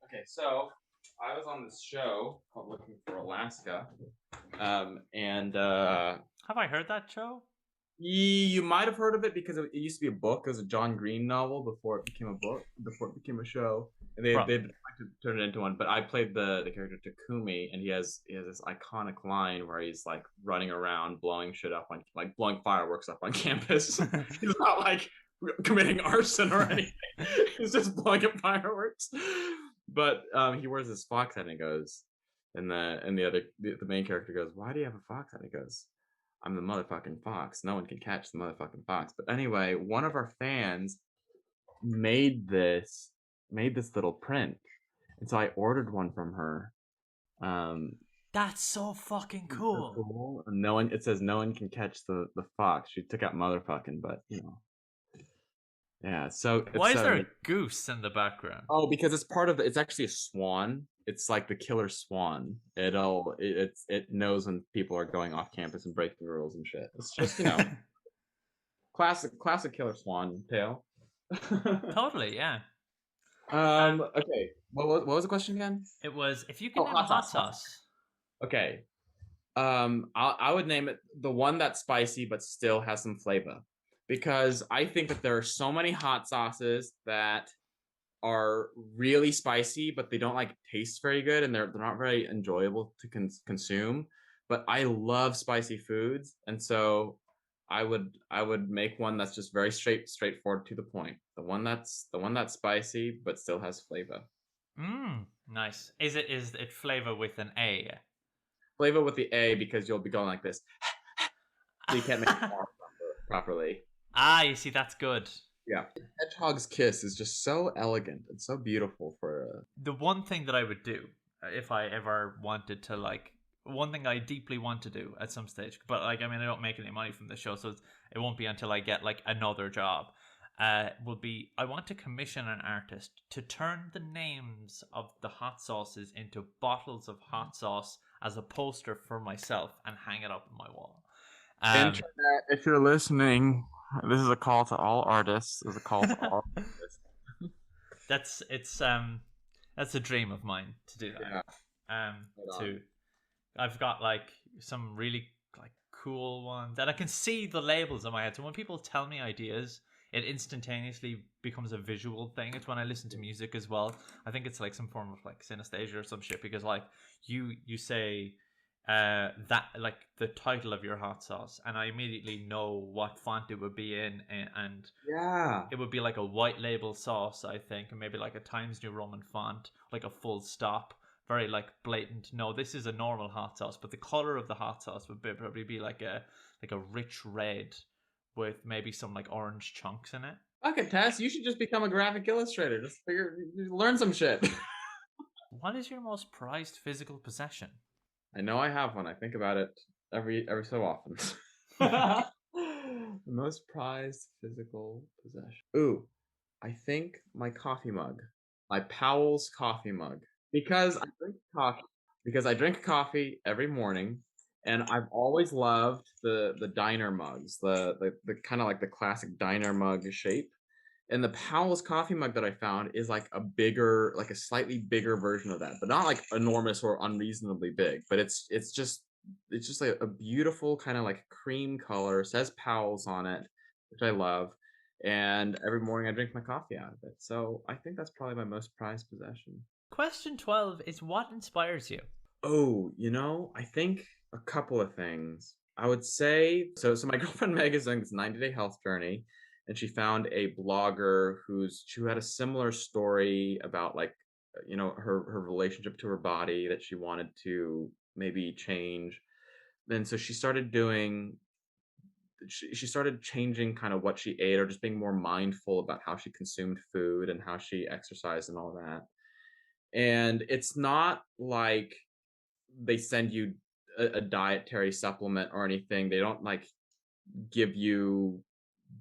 Okay, so I was on this show called Looking for Alaska, and have I heard that show? You might have heard of it because it used to be a book. It was a John Green novel before it became a book, before it became a show. And they've tried to turn it into one. But I played the character Takumi, and he has this iconic line where he's like running around blowing shit up on, like blowing fireworks up on campus. He's not like committing arson or anything. He's just blowing up fireworks. But he wears this fox hat and he goes, and the main character goes, "Why do you have a fox hat?" And he goes, "I'm the motherfucking fox. No one can catch the motherfucking fox." But anyway, one of our fans made this little print, and so I ordered one from her. That's so fucking cool. So cool. And it says no one can catch the fox. She took out motherfucking, but yeah. So why is there a goose in the background? Oh, because it's part of it's actually a swan. It's like the killer swan. It knows when people are going off campus and breaking rules and shit. It's just classic killer swan tale. Totally, yeah. Okay. What was the question again? It was if you can name a hot sauce. Okay. I would name it the one that's spicy but still has some flavor, because I think that there are so many hot sauces that are really spicy, but they don't like taste very good, and they're not very enjoyable to consume. But I love spicy foods, and so I would make one that's just very straightforward to the point. The one that's spicy but still has flavor. Nice. Is it flavor with an A? Flavor with the A, because you'll be going like this, so you can't make it properly. You see, that's good. Yeah, Hedgehog's Kiss is just so elegant and so beautiful for the one thing that I would do if I ever wanted to, like, one thing I deeply want to do at some stage, but like, I mean, I don't make any money from the show, so it won't be until I get like another job, will be I want to commission an artist to turn the names of the hot sauces into bottles of hot sauce as a poster for myself and hang it up on my wall. Internet, if you're listening, this is a call to all artists. This is a call to all artists. That's a dream of mine to do that. Yeah. I've got like some really like cool ones, and I can see the labels in my head. So when people tell me ideas, it instantaneously becomes a visual thing. It's when I listen to music as well. I think it's like some form of like synesthesia or some shit, because like you say that like the title of your hot sauce, and I immediately know what font it would be in, and yeah, it would be like a white label sauce, I think, and maybe like a Times New Roman font, like a full stop, very like blatant. No, this is a normal hot sauce, but the color of the hot sauce would probably be like a rich red with maybe some like orange chunks in it. Okay, Tess, you should just become a graphic illustrator. Just learn some shit. What is your most prized physical possession? I know I have one. I think about it every so often. The most prized physical possession. Ooh, I think my coffee mug. my Powell's coffee mug because I drink coffee every morning, and I've always loved the diner mugs, the kind of like the classic diner mug shape. And the Powell's coffee mug that I found is like a bigger, like a slightly bigger version of that, but not like enormous or unreasonably big. But it's just like a beautiful kind of like cream color, says Powell's on it, which I love. And every morning I drink my coffee out of it. So I think that's probably my most prized possession. Question 12 is what inspires you? Oh, I think a couple of things. I would say so my girlfriend Meg is doing this 90-day health journey, and she found a blogger who had a similar story about like her relationship to her body that she wanted to maybe change. Then so she started changing kind of what she ate, or just being more mindful about how she consumed food and how she exercised and all that. And it's not like they send you a dietary supplement or anything. They don't like give you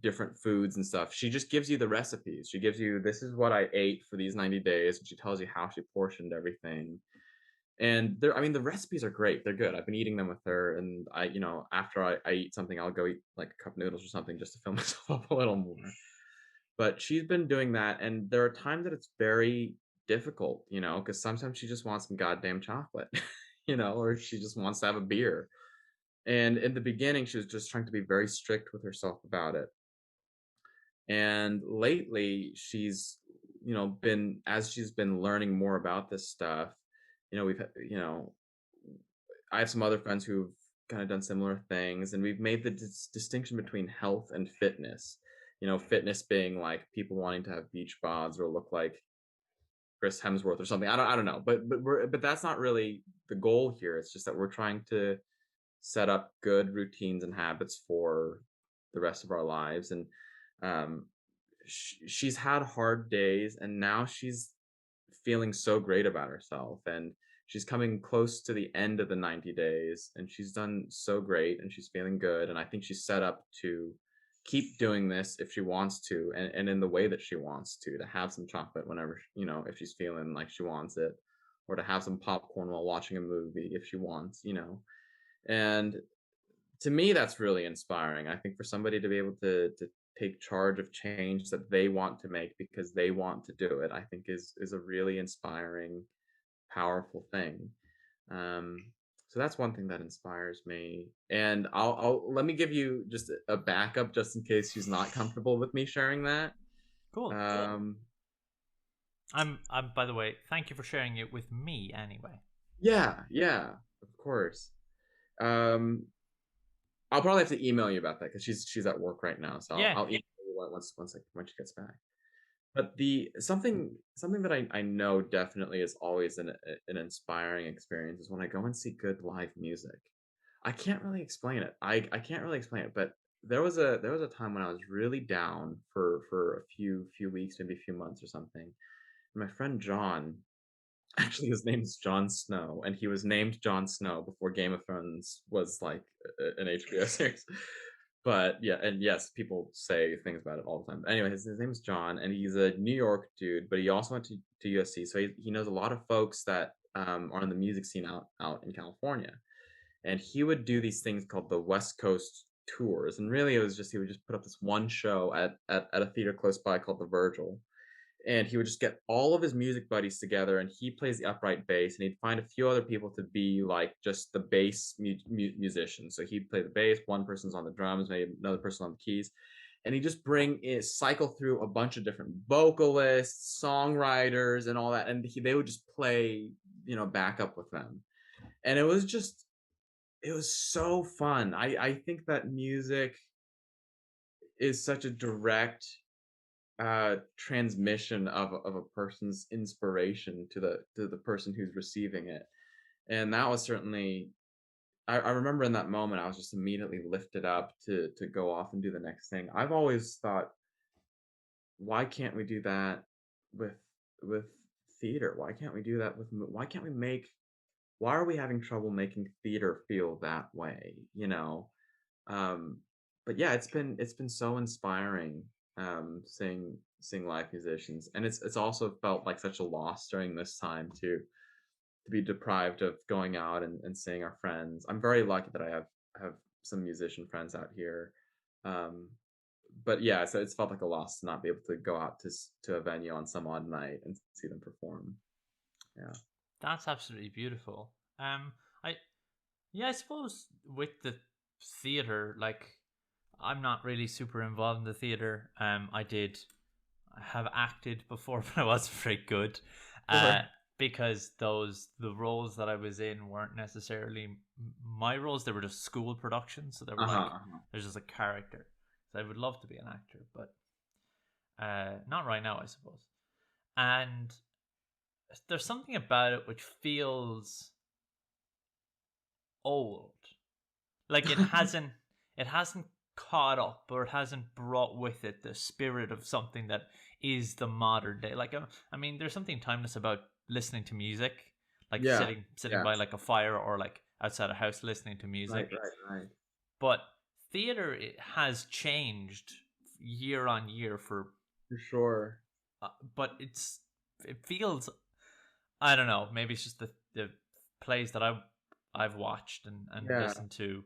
different foods and stuff. She just gives you the recipes. She gives you, this is what I ate for these 90 days, and she tells you how she portioned everything. And I mean, the recipes are great. They're good. I've been eating them with her, and after I eat something, I'll go eat like a cup of noodles or something just to fill myself up a little more. But she's been doing that, and there are times that it's very difficult, because sometimes she just wants some goddamn chocolate, or she just wants to have a beer. And in the beginning, she was just trying to be very strict with herself about it. And lately, been as she's been learning more about this stuff, we've I have some other friends who've kind of done similar things, and we've made the distinction between health and fitness. Fitness being like people wanting to have beach bods or look like Chris Hemsworth or something. I don't know, but that's not really the goal here. It's just that we're trying to set up good routines and habits for the rest of our lives. And um, she's had hard days, and now she's feeling so great about herself, and she's coming close to the end of the 90 days, and she's done so great, and she's feeling good, and I think she's set up to keep doing this if she wants to, and in the way that she wants to have some chocolate whenever, if she's feeling like she wants it, or to have some popcorn while watching a movie if she wants, and to me that's really inspiring. I think for somebody to be able to take charge of change that they want to make because they want to do it, I think is a really inspiring, powerful thing. um so that's one thing that inspires me, and I'll let me give you just a backup just in case she's not comfortable with me sharing that. Cool. um I'm by the way, thank you for sharing it with me anyway. yeah, of course. um I'll probably have to email you about that because she's at work right now, so Yeah. I'll email you when she gets back. But the something that I know definitely is always an inspiring experience is when I go and see good live music. I can't really explain it. I can't really explain it, but there was a time when I was really down for a few weeks, maybe a few months or something. And my friend John, actually his name is Jon Snow, and he was named Jon Snow before Game of Thrones was like an HBO series. But yeah, and yes, people say things about it all the time. Anyway, his name is John, and he's a New York dude, but he also went to USC, so he knows a lot of folks that are in the music scene out in California. And he would do these things called the West Coast tours, and really it was just he would just put up this one show at a theater close by called the Virgil, and he would just get all of his music buddies together, and he plays the upright bass, and he'd find a few other people to be like just the bass musicians. So he'd play the bass, one person's on the drums, maybe another person on the keys, and he just cycle through a bunch of different vocalists, songwriters, and all that, and they would just play, back up with them. And it was so fun. I think that music is such a direct transmission of a person's inspiration to the person who's receiving it. And that was certainly, I remember in that moment I was just immediately lifted up to go off and do the next thing. I've always thought, why can't we do that with with theater? Why can't we do that why can't we make why are we having trouble making theater feel that way? um but yeah, it's been so inspiring seeing live musicians, and it's also felt like such a loss during this time to be deprived of going out and seeing our friends. I'm very lucky that I have some musician friends out here. Um, but yeah, so it's felt like a loss to not be able to go out to a venue on some odd night and see them perform. Yeah. That's absolutely beautiful. I Yeah, I suppose with the theater, like I'm not really super involved in the theater. I did have acted before, but I wasn't very good. Uh, Sure. because the roles that I was in weren't necessarily my roles. They were just school productions, so they were Uh-huh, like uh-huh. there's just a character. So I would love to be an actor, but not right now, I suppose. And there's something about it which feels old. Like it hasn't caught up, or it hasn't brought with it the spirit of something that is the modern day. Like I mean, there's something timeless about listening to music, like Yeah. sitting by Yes. like a fire, or like outside a house listening to Right, music. right, right. But theater, it has changed year on year for For sure. but it feels, I don't know, maybe it's just the plays that I've watched and Yeah, listened to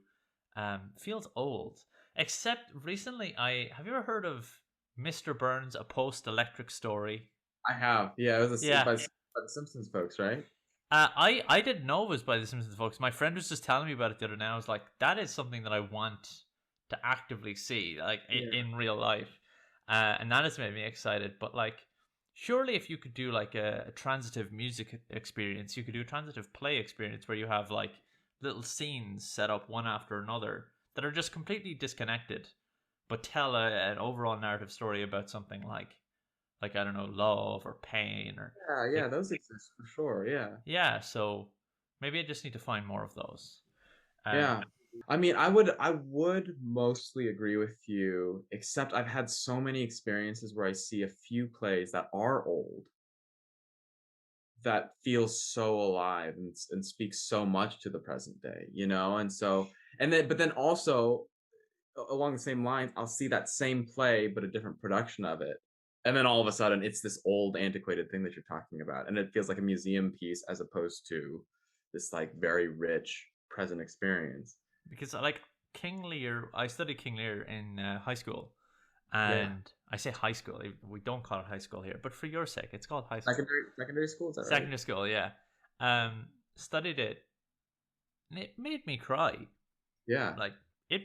feels old. Except recently, I have you ever heard of Mr. Burns: A Post Electric Story? I have. Yeah, it was Yeah. by the Simpsons folks, right? I didn't know it was by the Simpsons folks. My friend was just telling me about it the other day. I was like, that is something that I want to actively see, like Yeah. in real life, and that has made me excited. But like, surely if you could do like a transitive music experience, you could do a transitive play experience where you have like little scenes set up one after another that are just completely disconnected, but tell an overall narrative story about something like I don't know, love or pain or Yeah, like yeah, those exist for sure, yeah. yeah, so maybe I just need to find more of those. Yeah. I mean, I would mostly agree with you, except I've had so many experiences where I see a few plays that are old that feel so alive and speak so much to the present day, you know? And so and then but then also along the same lines, I'll see that same play but a different production of it. And then all of a sudden it's this old antiquated thing that you're talking about and it feels like a museum piece as opposed to this like very rich present experience. Because I like King Lear. I studied King Lear in high school, Yeah. and I say high school. We don't call it high school here, but for your sake, it's called high school. Secondary school, is that right? Secondary school, yeah. Studied it, and it made me cry. Yeah. Like it,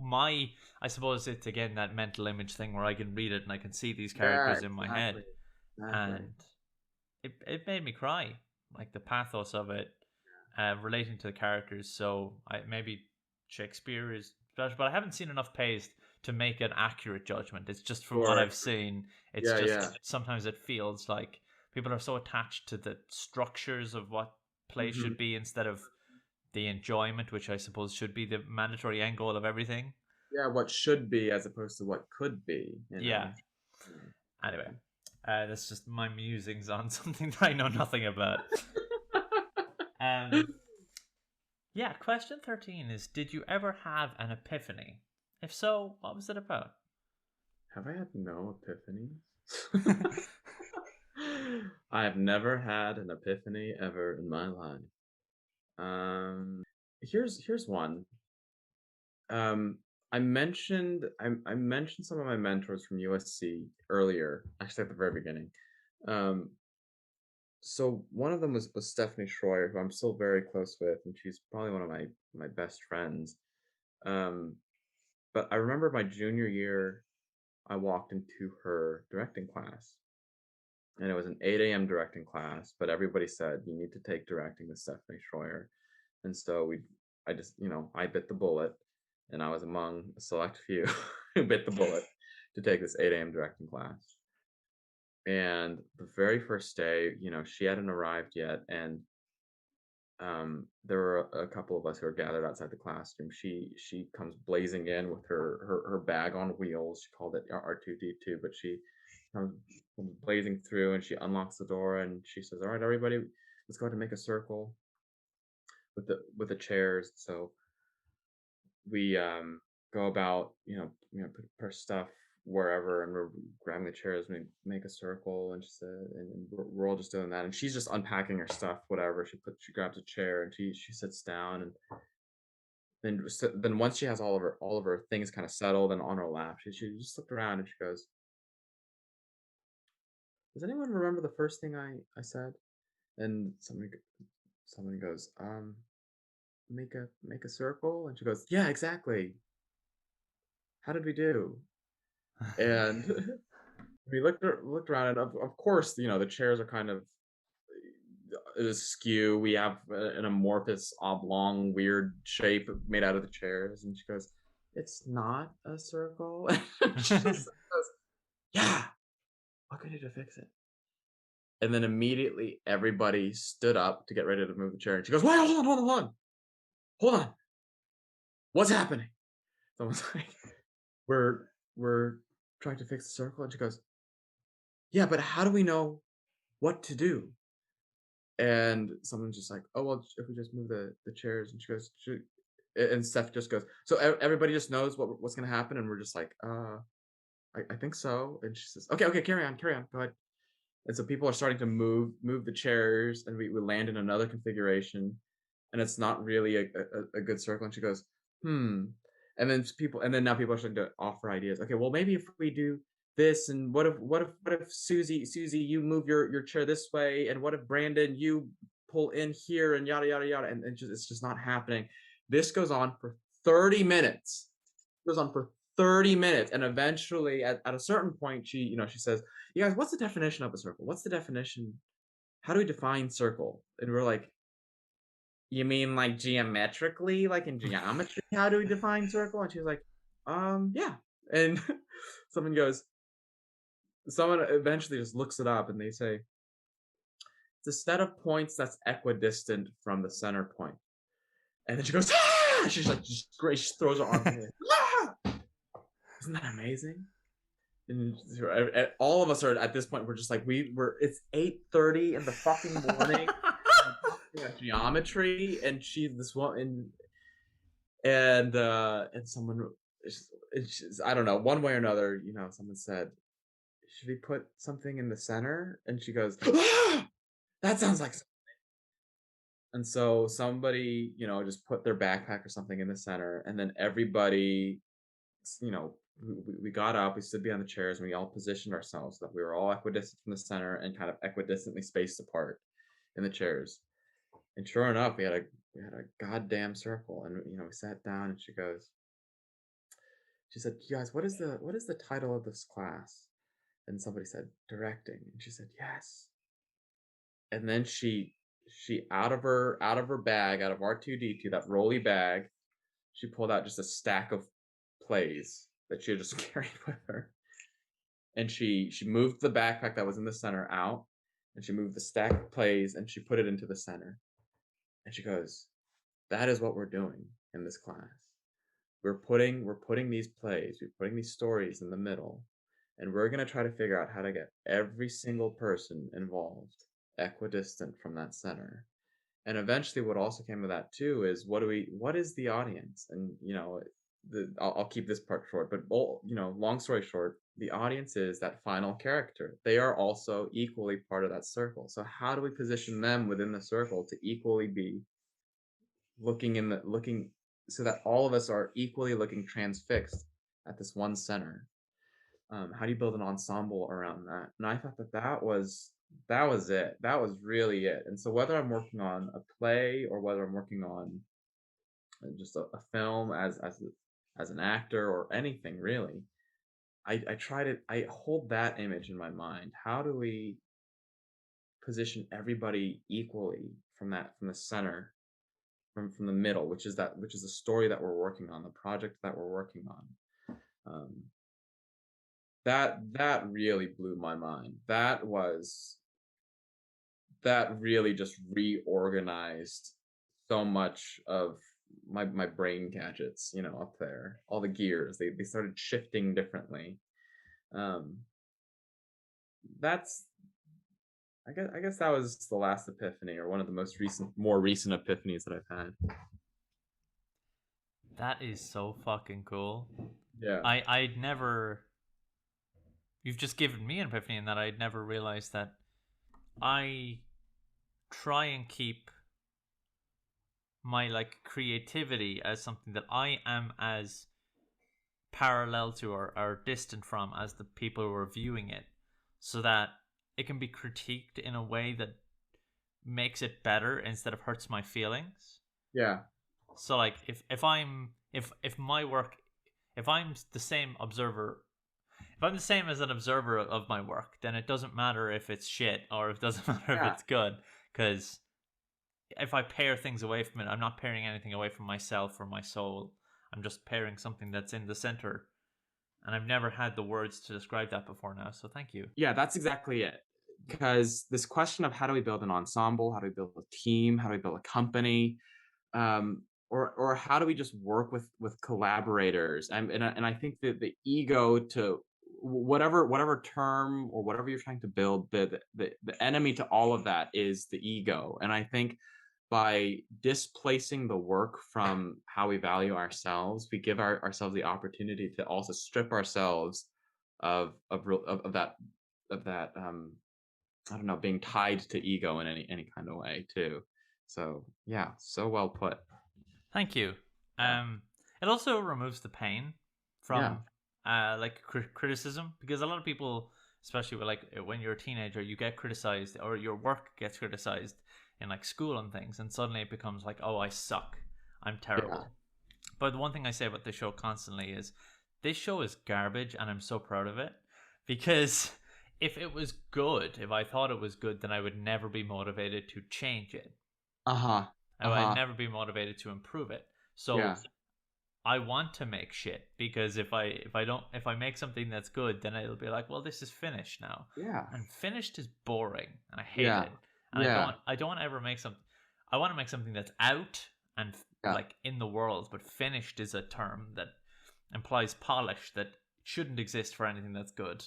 my. I suppose it's again that mental image thing where I can read it and I can see these Yeah, characters in my exactly. head, Exactly. and it made me cry. Like the pathos of it, relating to the characters. So I maybe Shakespeare is better, but I haven't seen enough plays to make an accurate judgment. It's just from what Sure. I've seen. It's Yeah, just yeah. sometimes it feels like people are so attached to the structures of what plays should Mhm. be instead of the enjoyment, which I suppose should be the mandatory end goal of everything. Yeah, what should be as opposed to what could be, you Yeah. know? Yeah. Anyway, that's just my musings on something that I know nothing about. Um, Yeah, question 13 is: did you ever have an epiphany? If so, what was it about? Have I had no epiphanies? I have never had an epiphany ever in my life. Here's one. Um, I mentioned some of my mentors from USC earlier, actually at the very beginning. Um, so one of them was Stephanie Schroyer, who I'm still very close with, and she's probably one of my best friends. Um, but I remember my junior year, I walked into her directing class, and it was an 8 a.m. directing class, but everybody said you need to take directing with Stephanie Schroyer. And so I just, I bit the bullet, and I was among a select few who bit the bullet to take this 8 a.m. directing class. And the very first day, she hadn't arrived yet, and there were a couple of us who were gathered outside the classroom. She comes blazing in with her bag on wheels. She called it R2D2, but she comes blazing through and she unlocks the door and she says, "All right, everybody, let's go ahead and make a circle with the chairs." So we go about put her stuff wherever, and we're grabbing the chairs, and we make a circle, and she said, and we're all just doing that, and she's just unpacking her stuff, whatever. She grabs a chair, and she sits down, and then once she has all of her things kind of settled and on her lap, she just looked around and she goes, "Does anyone remember the first thing I said?" And somebody goes, make a circle," and she goes, "Yeah, exactly. How did we do?" And we looked around, and of course, the chairs are kind of askew. We have an amorphous, oblong, weird shape made out of the chairs, and she goes, "It's not a circle." And she just goes, "Yeah, what can I do to fix it?" And then immediately everybody stood up to get ready to move the chair, and she goes, "Wait, hold on, what's happening?" Someone's like, "We're trying to fix the circle," and she goes, "Yeah, but how do we know what to do?" And someone's just like, "Oh, well, if we just move the chairs," and she goes, and Steph just goes, "So everybody just knows what's gonna happen," and we're just like, I think so." And she says, "Okay, okay, carry on, go ahead." And so people are starting to move the chairs, and we land in another configuration, and it's not really a good circle. And she goes, "Hmm." And then now people are starting to offer ideas. Okay, well, maybe if we do this, and what if Susie, you move your chair this way, and what if Brandon, you pull in here, and yada yada yada, and it's just not happening. This goes on for 30 minutes. It goes on for 30 minutes, and eventually at a certain point, she says, "You guys, what's the definition of a circle? What's the definition? How do we define circle?" And we're like, "You mean like geometrically, like in geometry, how do we define circle?" And she's like, yeah." And someone goes, someone eventually just looks it up, and they say, "It's a set of points that's equidistant from the center point." And then she goes, "Ah!" She's like, just great. She throws her arms in the air. "Ah!" Isn't that amazing? And all of us are at this point. We're just like, It's 8:30 in the fucking morning. We're talking about geometry, and she's this one, and someone, I don't know, one way or another, someone said, "Should we put something in the center?" And she goes, "Ah! That sounds like." And so somebody, just put their backpack or something in the center, and then everybody, we got up, we stood behind the chairs, and we all positioned ourselves so that we were all equidistant from the center and kind of equidistantly spaced apart in the chairs. And sure enough, we had a goddamn circle, and we sat down, and she said, "You guys, what is the title of this class?" And somebody said, "Directing," and she said, "Yes." And then she out of her bag, out of R2D2, that rolly bag, she pulled out just a stack of plays that she had just carried with her. And she moved the backpack that was in the center out, and she moved the stack of plays, and she put it into the center. And she goes, "That is what we're doing in this class. We're putting these plays, we're putting these stories in the middle, and we're gonna try to figure out how to get every single person involved equidistant from that center." And eventually, what also came of that too is, what is the audience? And I'll keep this part short, but long story short, the audience is that final character. They are also equally part of that circle. So how do we position them within the circle to equally be looking, so that all of us are equally looking transfixed at this one center? How do you build an ensemble around that? And I thought that was it. That was really it. And so whether I'm working on a play, or whether I'm working on just a film as an actor, or anything really, I hold that image in my mind. How do we position everybody equally from the center, from the middle, which is the story that we're working on, the project that we're working on. That really blew my mind. That really just reorganized so much of my brain gadgets, up there. All the gears, they started shifting differently. Um, that's I guess that was the last epiphany, or one of the more recent epiphanies that I've had. That is so fucking cool. Yeah. I'd never you've just given me an epiphany in that I'd never realized that I try and keep my like creativity as something that I am as parallel to or distant from as the people who are viewing it, so that it can be critiqued in a way that makes it better instead of hurts my feelings. Yeah. So like if I'm if my work, if I'm the same observer, if I'm the same as an observer of my work, then it doesn't matter if it's shit or it doesn't matter if Yeah. it's good, because if I pare things away from it, I'm not paring anything away from myself or my soul. I'm just paring something that's in the center. And I've never had the words to describe that before now, so thank you. Yeah, that's exactly it. Because this question of how do we build an ensemble, how do we build a team, how do we build a company, or how do we just work with collaborators? And I think that the ego, to whatever term or whatever you're trying to build, the enemy to all of that is the ego. And I think by displacing the work from how we value ourselves, we give ourselves the opportunity to also strip ourselves of that I don't know, being tied to ego in any kind of way too. So yeah, so well put. Thank you. Yeah. It also removes the pain Yeah. from like criticism, because a lot of people, especially with, like when you're a teenager, you get criticized or your work gets criticized in like school and things, and suddenly it becomes like, oh, I suck, I'm Yeah. terrible. But the one thing I say about this show constantly is this show is garbage, and I'm so proud of it, because if it was good, if I thought it was good, then I would never be motivated to change it. Uh-huh. I'd Uh-huh. never be motivated to improve it. So Yeah. I want to make shit, because if I make something that's good, then it'll be like, well, this is finished now, Yeah. and finished is boring, and I hate Yeah. it, and Yeah. I don't want to ever make something. I want to make something that's out and Yeah. like in the world, but finished is a term that implies polish that shouldn't exist for anything that's good.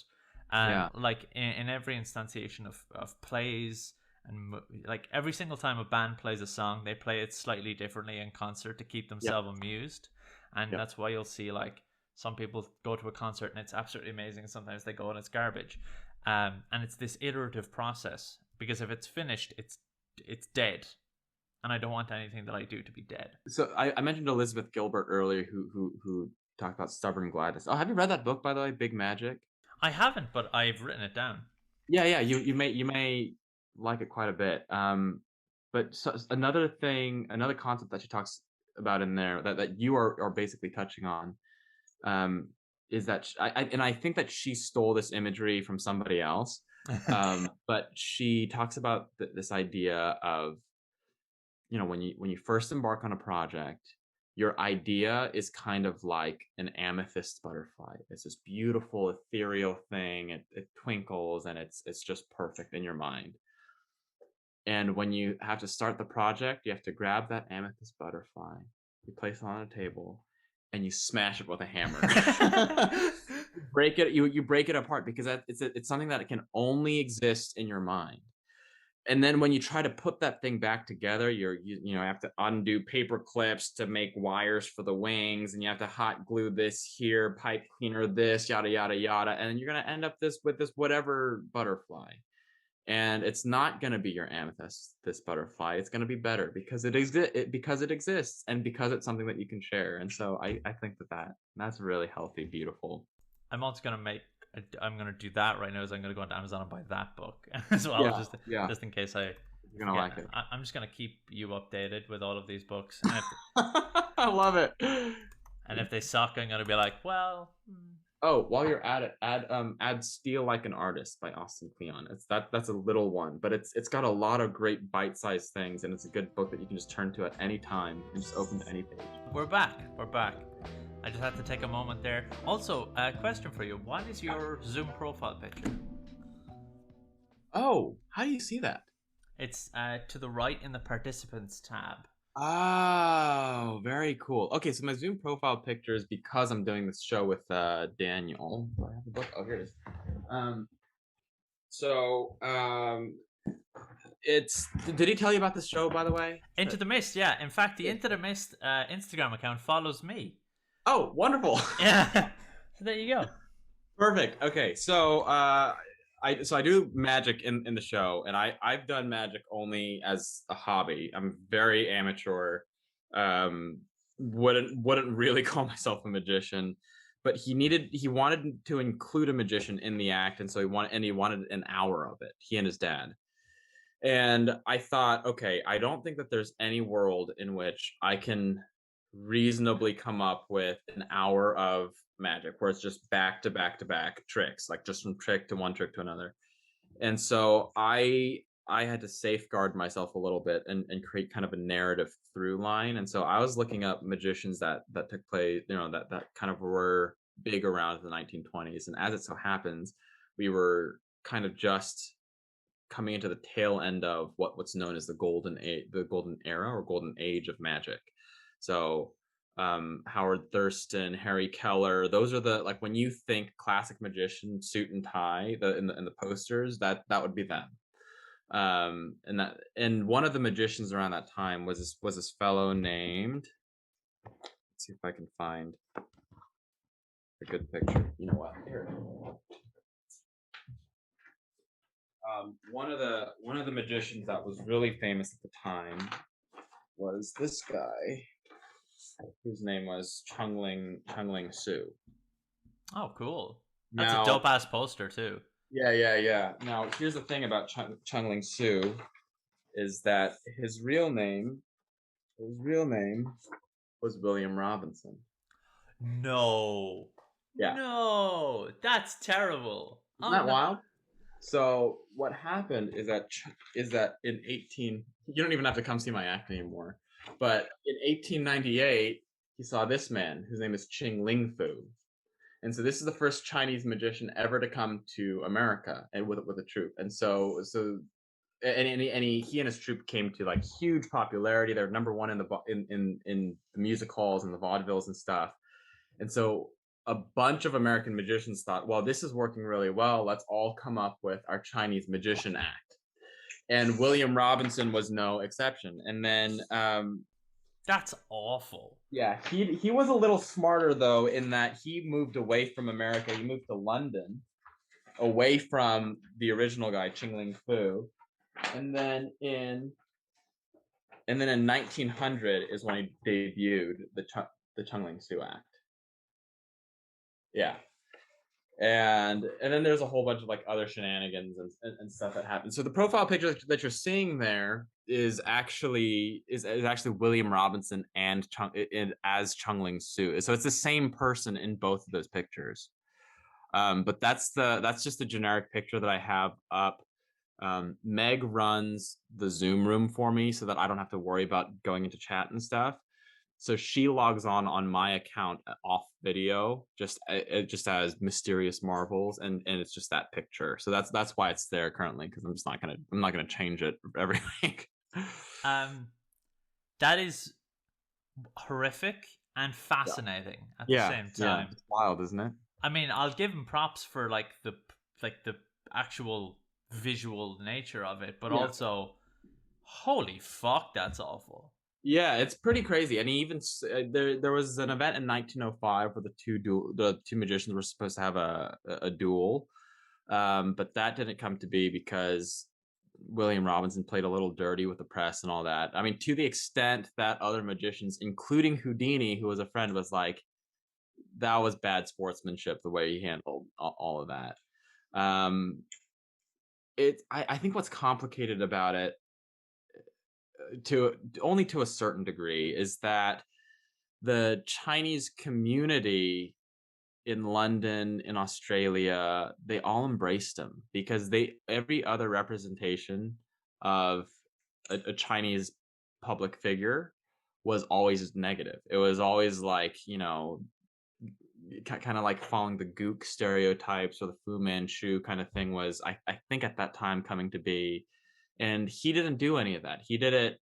Yeah. Like in every instantiation of plays, and like every single time a band plays a song, they play it slightly differently in concert to keep Yep. themselves amused. And Yep. that's why you'll see like some people go to a concert and it's absolutely amazing, and sometimes they go and it's garbage. And it's this iterative process, because if it's finished, it's dead, and I don't want anything that I do to be dead. So I mentioned Elizabeth Gilbert earlier, who talked about stubborn gladness. Oh, have you read that book, by the way, Big Magic? I haven't, but I've written it down. Yeah, yeah, you may like it quite a bit. But another thing, another concept that she talks about in there that you are basically touching on, um, is that I think that she stole this imagery from somebody else. But she talks about this idea of, when you first embark on a project, your idea is kind of like an amethyst butterfly. It's this beautiful ethereal thing. It twinkles, and it's just perfect in your mind. And when you have to start the project, you have to grab that amethyst butterfly, you place it on a table, and you smash it with a hammer. Break it. You break it apart, because it's something that can only exist in your mind. And then when you try to put that thing back together, you have to undo paper clips to make wires for the wings, and you have to hot glue this here, pipe cleaner this, yada yada yada, and you're gonna end up with this whatever butterfly. And it's not gonna be your amethyst, this butterfly. It's gonna be better because because it exists, and because it's something that you can share. And so I think that's really healthy, beautiful. I'm also gonna make. I'm gonna do that right now. Is I'm gonna go onto Amazon and buy that book as well, Yeah, yeah, just in case I you're gonna forget. like it. I'm just gonna keep you updated with all of these books, I love it. and if they suck, I'm gonna be like, well. Oh, while you're at it, add "Steal Like an Artist" by Austin Kleon. That's a little one, but it's got a lot of great bite-sized things, and it's a good book that you can just turn to at any time and just open to any page. We're back. I just had to take a moment there. Also, a question for you: what is your Zoom profile picture? Oh, how do you see that? It's to the right in the participants tab. Oh, very cool. Okay, so my Zoom profile picture is because I'm doing this show with Daniel. Do I have the book? Oh, here it is. So it's. Did he tell you about this show, by the way? Into the Mist, yeah. In fact, the Into the Mist Instagram account follows me. Oh, wonderful. Yeah. So there you go. Perfect. Okay, so I do magic in the show, and I've done magic only as a hobby. I'm very amateur. Um, wouldn't really call myself a magician, but he wanted to include a magician in the act, and so he wanted an hour of it. He and his dad. And I thought, okay, I don't think that there's any world in which I can reasonably come up with an hour of magic where it's just back to back to back tricks, like just from trick to one trick to another. And so I had to safeguard myself a little bit and create kind of a narrative through line. And so I was looking up magicians that took place, that kind of were big around the 1920s. And as it so happens, we were kind of just coming into the tail end of what's known as the golden era or golden age of magic. So Howard Thurston, Harry Keller, those are the, like, when you think classic magician suit and tie in the posters, that would be them. And one of the magicians around that time was this fellow named, let's see if I can find a good picture. You know what? Here. One of the magicians that was really famous at the time was this guy, whose name was Chungling Su. Oh, cool. That's a Now, dope ass poster too. yeah, yeah, yeah. Now, here's the thing about Chungling Su is that his real name was William Robinson. No, Yeah, no, that's terrible. isn't Oh that no. wild? So what happened is that in 18, you don't even have to come see my act anymore. But in 1898, he saw this man whose name is Ching Ling Fu. And so this is the first Chinese magician ever to come to America and with a troupe. And he and his troupe came to like huge popularity. They're number one in the music halls and the vaudevilles and stuff. And so a bunch of American magicians thought, well, this is working really well. Let's all come up with our Chinese magician act. And William Robinson was no exception. And then That's awful. yeah, he was a little smarter though, in that he moved away from America. He moved to London, away from the original guy, Ching Ling Fu. And then in 1900 is when he debuted the Chung Ling Su Act. Yeah. And then there's a whole bunch of like other shenanigans and stuff that happened. So the profile picture that you're seeing there is actually William Robinson and as Chungling Su. So it's the same person in both of those pictures. But that's just a generic picture that I have up. Meg runs the Zoom room for me so that I don't have to worry about going into chat and stuff. So she logs on my account off video, just as Mysterious Marvels, and it's just that picture. So that's why it's there currently, because I'm not gonna change it every week. Um, that is horrific and Yeah, fascinating at the yeah, same yeah. time. It's wild, isn't it? I mean, I'll give him props for like the actual visual nature of it, but Yeah. also, holy fuck, that's awful. Yeah, it's pretty crazy. And he even there was an event in 1905 where the two magicians were supposed to have a duel, but that didn't come to be because William Robinson played a little dirty with the press and all that. I mean, to the extent that other magicians, including Houdini, who was a friend, was like, that was bad sportsmanship the way he handled all of that. Um, I think what's complicated about it, to only to a certain degree, is that the Chinese community in London, in Australia, they all embraced him because every other representation of a Chinese public figure was always negative. It was always like, kind of like following the Gook stereotypes, or the Fu Manchu kind of thing was, I think, at that time coming to be. And he didn't do any of that. He did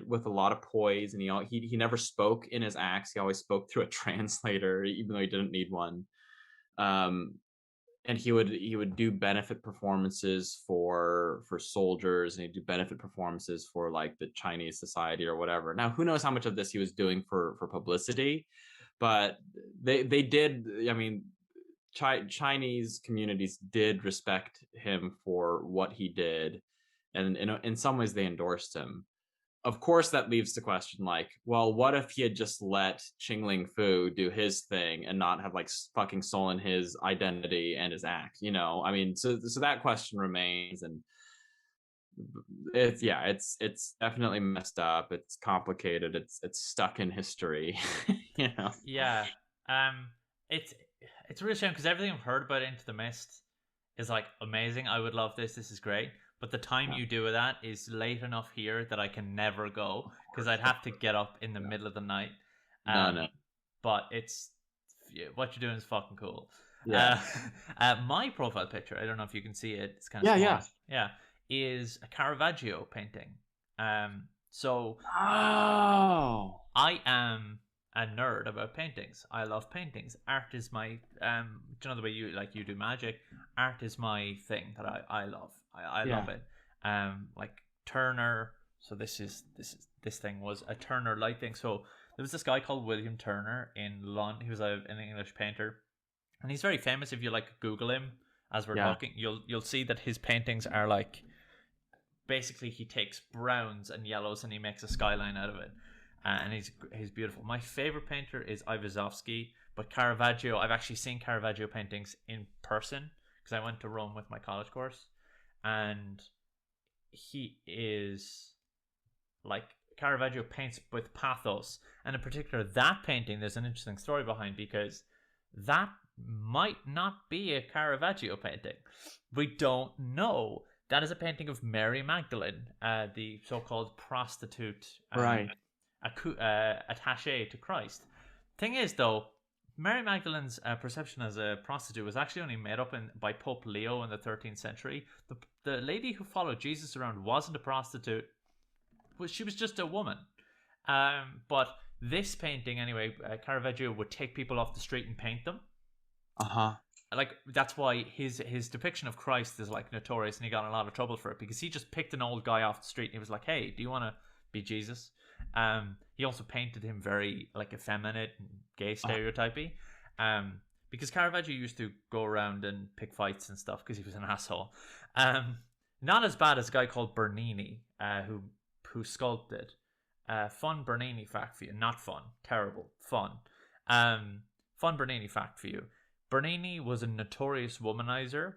with a lot of poise, and he never spoke in his acts. He always spoke through a translator, even though he didn't need one. Um, and he would do benefit performances for soldiers, and he'd do benefit performances for like the Chinese society or whatever. Now, who knows how much of this he was doing for publicity, but they did. I mean, Chinese communities did respect him for what he did, and in some ways they endorsed him. Of course, that leaves the question like, well, what if he had just let Qingling Fu do his thing and not have like fucking stolen his identity and his act? I mean, so that question remains, and it's definitely messed up. It's complicated. It's stuck in history. you know. Yeah. Um. It's it's a real shame because everything I've heard about Into the Mist is like amazing. I would love this. This is great. But the time Yeah. you do that is late enough here that I can never go because I'd have to get up in the middle of the night. No, no. But it's what you're doing is fucking cool. Yeah. My profile picture, I don't know if you can see it. It's kind of Yeah, small. yeah. Yeah, is a Caravaggio painting. So Oh. I am a nerd about paintings. I love paintings. Art is my you know the way you do magic. Art is my thing that I love. I Yeah. love it. Like Turner. So this thing was a Turner light thing. So there was this guy called William Turner in London. He was an English painter, and he's very famous. If you like Google him as we're Yeah. talking, you'll see that his paintings are like basically he takes browns and yellows and he makes a skyline out of it. And he's beautiful. My favorite painter is Iwasowski, but Caravaggio. I've actually seen Caravaggio paintings in person because I went to Rome with my college course, and he is like Caravaggio paints with pathos, and in particular that painting. There's an interesting story behind because that might not be a Caravaggio painting. We don't know. That is a painting of Mary Magdalene, the so-called prostitute. Right. Attache to Christ. Thing is, though, Mary Magdalene's perception as a prostitute was actually only made up by Pope Leo in the 13th century. The lady who followed Jesus around wasn't a prostitute; she was just a woman. But this painting, anyway, Caravaggio would take people off the street and paint them. Like that's why his depiction of Christ is like notorious, and he got in a lot of trouble for it because he just picked an old guy off the street and he was like, "Hey, do you want to be Jesus?" He also painted him very like effeminate and gay stereotypy. Because Caravaggio used to go around and pick fights and stuff because he was an asshole. Not as bad as a guy called Bernini, who sculpted. Fun Bernini fact for you. Not fun. Terrible. Fun. Fun Bernini fact for you. Bernini was a notorious womanizer,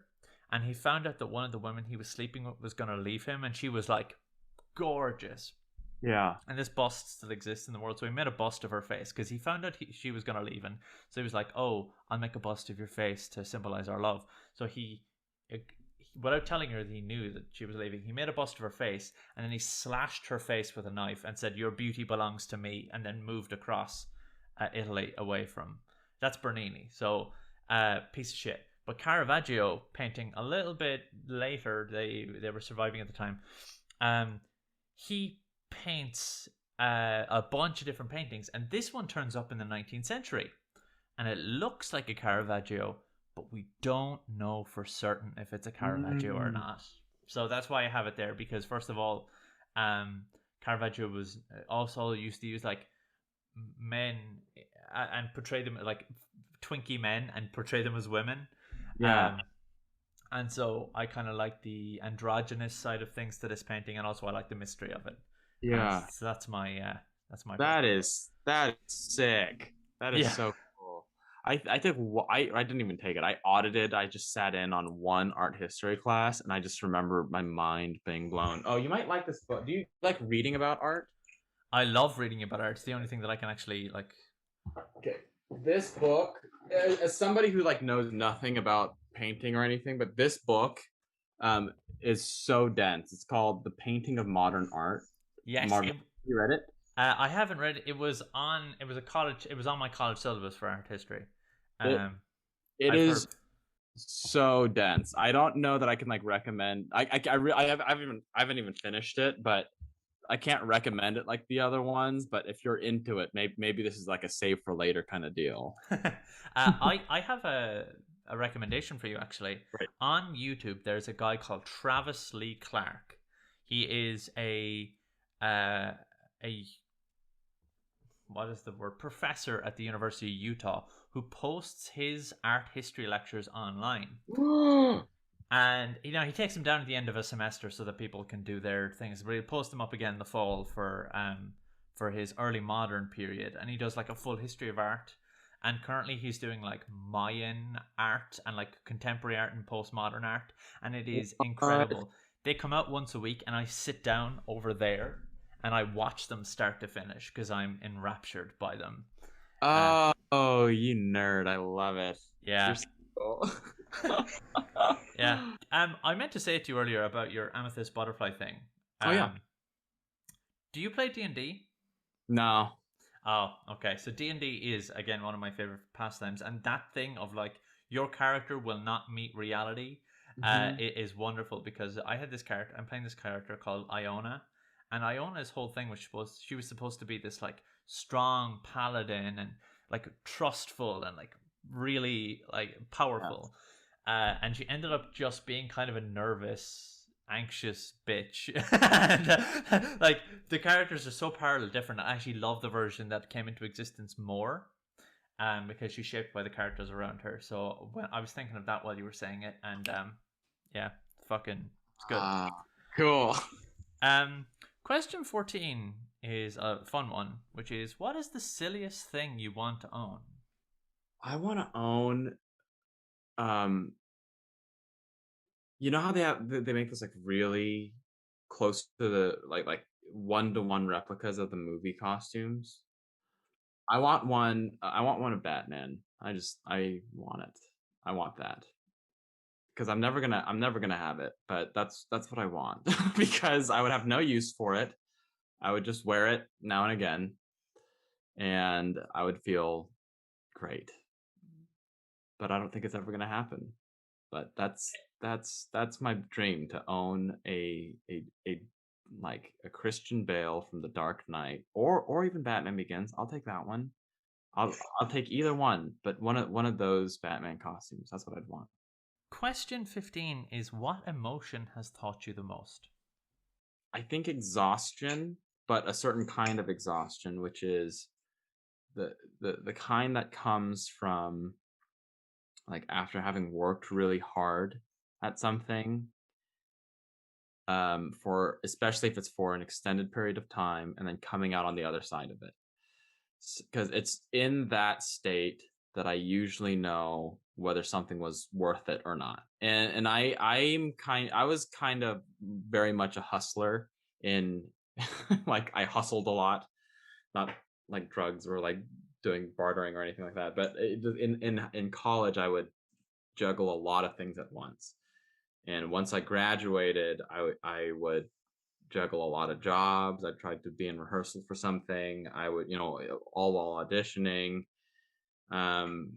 and he found out that one of the women he was sleeping with was going to leave him, and she was like gorgeous. Yeah. And this bust still exists in the world, so he made a bust of her face because he found out she was going to leave, and so he was like, "Oh, I'll make a bust of your face to symbolize our love." So he, without telling her that he knew that she was leaving, he made a bust of her face, and then he slashed her face with a knife and said, "Your beauty belongs to me," and then moved across Italy away from. That's Bernini. So, piece of shit. But Caravaggio, painting a little bit later, they were surviving at the time. He paints a bunch of different paintings, and this one turns up in the 19th century, and it looks like a Caravaggio, but we don't know for certain if it's a Caravaggio or not. So that's why I have it there, because first of all, Caravaggio was also used to use like men and portray them like twinky men and portray them as women. And so I kind of like the androgynous side of things to this painting, and also I like the mystery of it. Yeah. So that's my That is sick. That is so cool. I didn't even take it. I audited. I just sat in on one art history class, and I just remember my mind being blown. Oh, you might like this book. Do you like reading about art? I love reading about art. It's the only thing that I can actually like. Okay, this book, as somebody who like knows nothing about painting or anything, but this book is so dense. It's called The Painting of Modern Art. Yes, you read it? I haven't read it. It was on my college syllabus for art history. It is so dense. I don't know that I can like recommend. I haven't even finished it, but I can't recommend it like the other ones. But if you're into it, maybe this is like a save for later kind of deal. I have a recommendation for you actually. Right. On YouTube, there's a guy called Travis Lee Clark. He is what is the word, professor at the University of Utah who posts his art history lectures online. And he takes them down at the end of a semester so that people can do their things, but he'll post them up again in the fall for his early modern period, and he does like a full history of art. And currently he's doing like Mayan art and like contemporary art and postmodern art, and it is What? incredible. They come out once a week, and I sit down over there and I watch them start to finish because I'm enraptured by them. Uh, Oh, you nerd. I love it. You're yeah, so cool. yeah. I meant to say it to you earlier about your amethyst butterfly thing. Oh yeah. Do you play D&D? No. Oh, okay. So D&D is again one of my favorite pastimes, and that thing of like your character will not meet reality, Hmm. it is wonderful because I had this character. I'm playing this character called Iona, and Iona's whole thing was she was supposed to be this like strong paladin and like trustful and like really like Yes. powerful, and she ended up just being kind of a nervous, anxious bitch. And like the characters are so parallel different. I actually love the version that came into existence more, because she's shaped by the characters around her. So when I was thinking of that while you were saying it, and yeah, fucking it's good. Ah, cool. um Question 14 is a fun one, which is, what is the silliest thing you want to own? I want to own um you know how they make this like really close to the like one-to-one replicas of the movie costumes? I want one of Batman. I want it. I want that. Because I'm never gonna have it, but that's what I want. Because I would have no use for it. I would just wear it now and again, and I would feel great. But I don't think it's ever gonna happen. But that's my dream, to own a like a Christian Bale from The Dark Knight, or even Batman Begins. I'll take that one. I'll I'll take either one, but one of those Batman costumes. That's what I'd want. Question 15 is, what emotion has taught you the most? I think exhaustion, but a certain kind of exhaustion, which is the kind that comes from like after having worked really hard at something, for especially if it's for an extended period of time, and then coming out on the other side of it. Because it's in that state that I usually know whether something was worth it or not. And I was kind of very much a hustler in like I hustled a lot, not like drugs or like doing bartering or anything like that. But in college, I would juggle a lot of things at once. And once I graduated, I would juggle a lot of jobs. I tried to be in rehearsal for something. I would, all while auditioning. Um,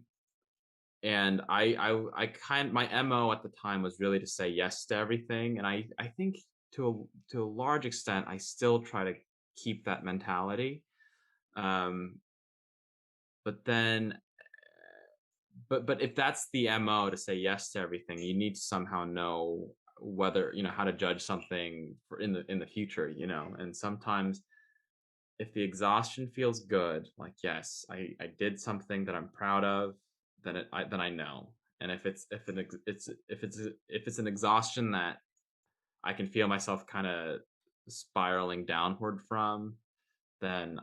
and I kind my mo at the time was really to say yes to everything. And I think to a large extent, I still try to keep that mentality. Um, but then, but if that's the mo, to say yes to everything, you need to somehow know whether how to judge something for in the future. And sometimes if the exhaustion feels good, like yes, I did something that I'm proud of, then I know. And if it's an exhaustion that I can feel myself kind of spiraling downward from, then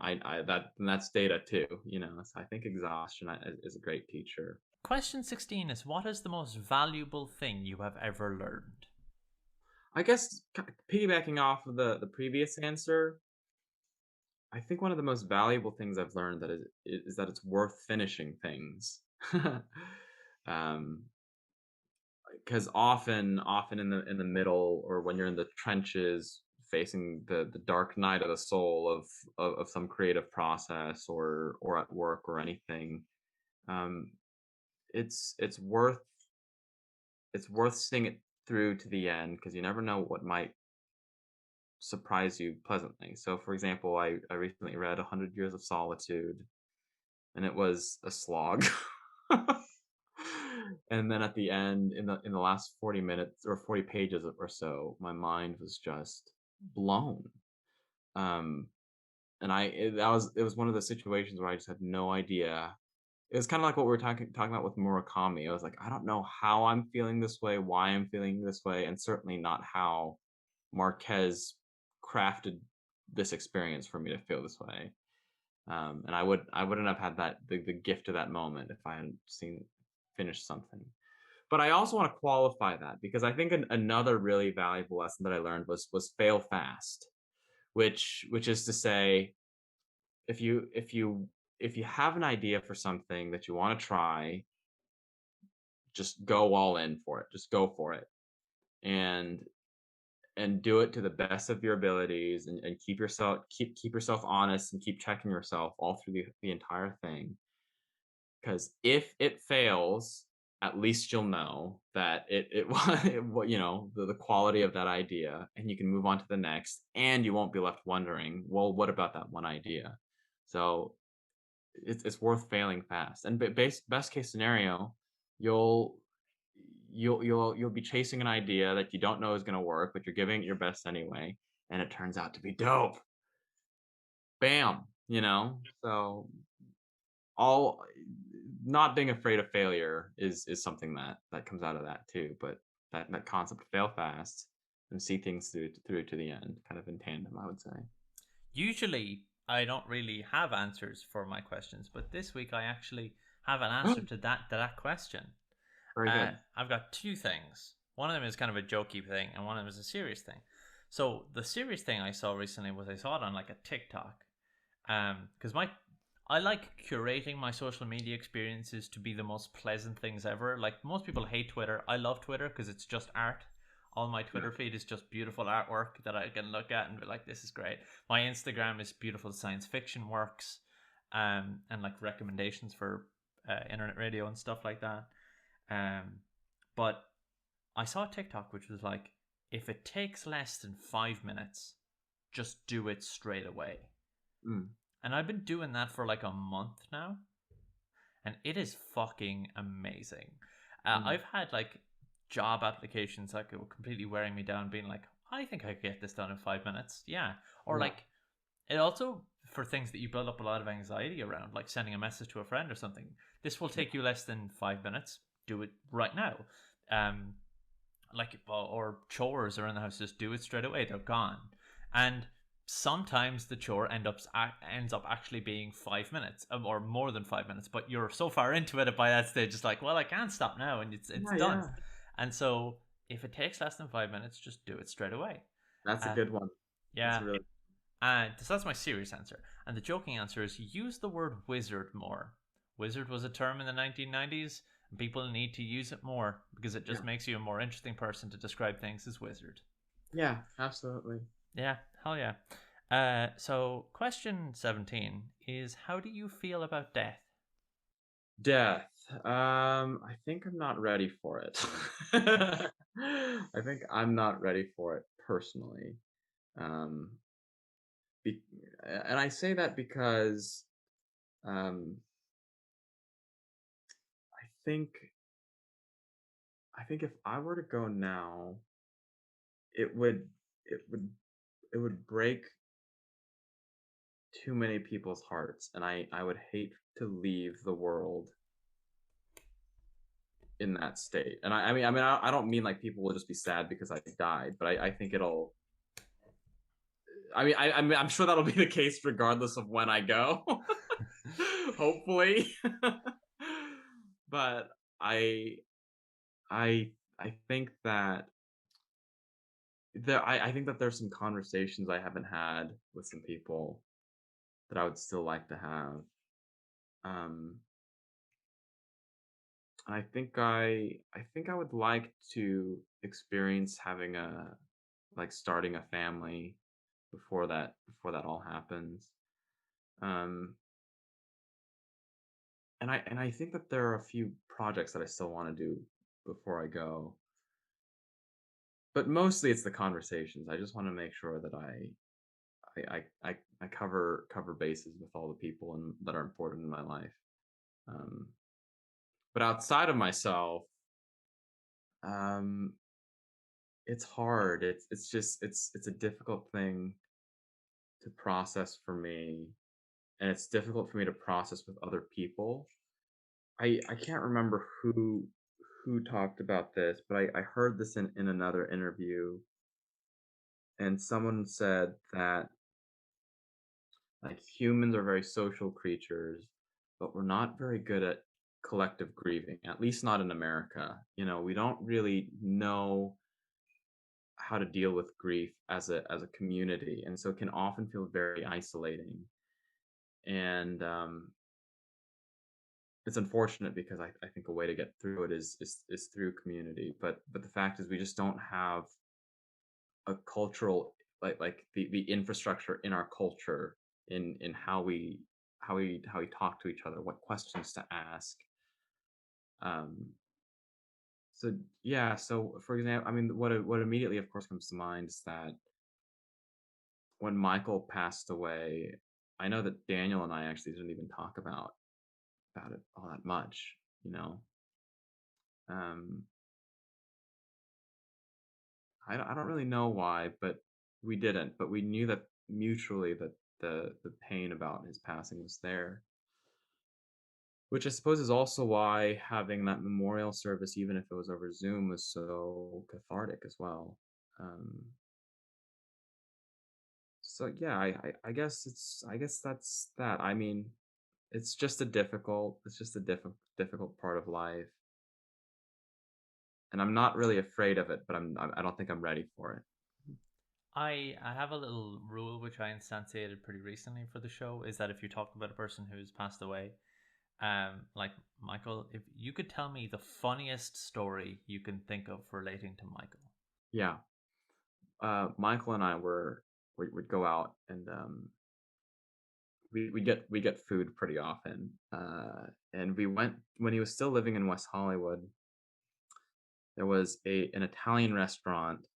that's data too. So I think exhaustion is a great teacher. Question 16 is, what is the most valuable thing you have ever learned? I guess piggybacking off of the previous answer, I think one of the most valuable things I've learned is that it's worth finishing things. um, because often in the middle, or when you're in the trenches facing the dark night of the soul of some creative process, or at work or anything, um, it's worth seeing it through to the end, because you never know what might surprise you pleasantly. So, for example, I recently read 100 Years of Solitude, and it was a slog. And then at the end, in the last 40 minutes or 40 pages or so, my mind was just blown. Um, and it was one of those situations where I just had no idea. It was kinda like what we were talking about with Murakami. I was like, "I don't know how I'm feeling this way, why I'm feeling this way, and certainly not how Marquez crafted this experience for me to feel this way." And I wouldn't have had the gift of that moment if I hadn't seen finished something. But I also wanna qualify that because I think another really valuable lesson that I learned was fail fast, which is to say, if you have an idea for something that you wanna try, just go all in for it. Just go for it. And do it to the best of your abilities and keep yourself honest and keep checking yourself all through the entire thing. Because if it fails, at least you'll know that it you know, the quality of that idea, and you can move on to the next, and you won't be left wondering, well, what about that one idea? So it's worth failing fast. And best case scenario, you'll you'll be chasing an idea that you don't know is going to work, but you're giving it your best anyway, and it turns out to be dope. Bam, you know. So all not being afraid of failure is something that comes out of that too. But that concept of fail fast and see things through to the end, kind of in tandem, I would say. Usually, I don't really have answers for my questions, but this week I actually have an answer to that question. Very good. I've got two things. One of them is kind of a jokey thing, and one of them is a serious thing. So the serious thing I saw recently was I saw it on like a TikTok. Because I like curating my social media experiences to be the most pleasant things ever. Like most people hate Twitter. I love Twitter because it's just art. All my Yeah. Twitter feed is just beautiful artwork that I can look at and be like, this is great. My Instagram is beautiful science fiction works, and like recommendations for internet radio and stuff like that. Um, but I saw a TikTok which was like, if it takes less than 5 minutes, just do it straight away. Mm, And I've been doing that for like a month now, and it is fucking amazing. mm. I've had like job applications that go completely wearing me down, being like, I think I could get this done in 5 minutes. Yeah. Or Yeah. like, it also, for things that you build up a lot of anxiety around, like sending a message to a friend or something, this will take you less than 5 minutes. Do it right now. Um, like or chores around the house, just do it straight away. They're gone. And sometimes the chore ends up actually being 5 minutes, or more than 5 minutes, but you're so far into it by that stage, it's like, well, I can't stop now, and it's Yeah, done. yeah. And so if it takes less than 5 minutes, just do it straight away. That's a uh, good one. That's a yeah. really And so that's my serious answer. And the joking answer is use the word wizard more. Wizard was a term in the 1990s, and people need to use it more because it just yeah. makes you a more interesting person to describe things as wizard. Yeah, absolutely. Yeah, hell yeah. So, question 17 is, how do you feel about death? Death. I think I'm not ready for it. I think I'm not ready for it personally. Um, be and I say that because, um, I think I think if I were to go now, it would it would it would break too many people's hearts, and I would hate to leave the world in that state. And I don't mean like people will just be sad because I died, but I think it'll. I'm sure that'll be the case regardless of when I go. Hopefully, but I I think that I think that there's some conversations I haven't had with some people that I would still like to have. Um, I think I would like to experience having a like starting a family before that all happens. Um, and I think that there are a few projects that I still want to do before I go. But mostly it's the conversations. I just want to make sure that I cover bases with all the people that are important in my life. Um, but outside of myself, um, it's hard. It's just it's a difficult thing to process for me, and it's difficult for me to process with other people. I can't remember who talked about this, but I heard this in another interview, and someone said that like humans are very social creatures, but we're not very good at collective grieving, at least not in America. We don't really know how to deal with grief as a community, and so it can often feel very isolating. And it's unfortunate because I think a way to get through it is through community. But the fact is we just don't have a cultural like the infrastructure in our culture in how we talk to each other, what questions to ask. Um, so yeah, so for example, I mean, what immediately, of course, comes to mind is that when Michael passed away, I know that Daniel and I actually didn't even talk about it all that much, you know. Um, I don't really know why, but we didn't. But we knew that mutually that the pain about his passing was there. Which I suppose is also why having that memorial service, even if it was over Zoom, was so cathartic as well. Um, so yeah, I guess that's that. I mean, it's just a difficult part of life, and I'm not really afraid of it, but I don't think I'm ready for it. I have a little rule which I instantiated pretty recently for the show, is that if you talk about a person who's passed away, like Michael, if you could tell me the funniest story you can think of relating to Michael. Yeah, Michael and I would go out and we get food pretty often, and we went when he was still living in West Hollywood. There was an Italian restaurant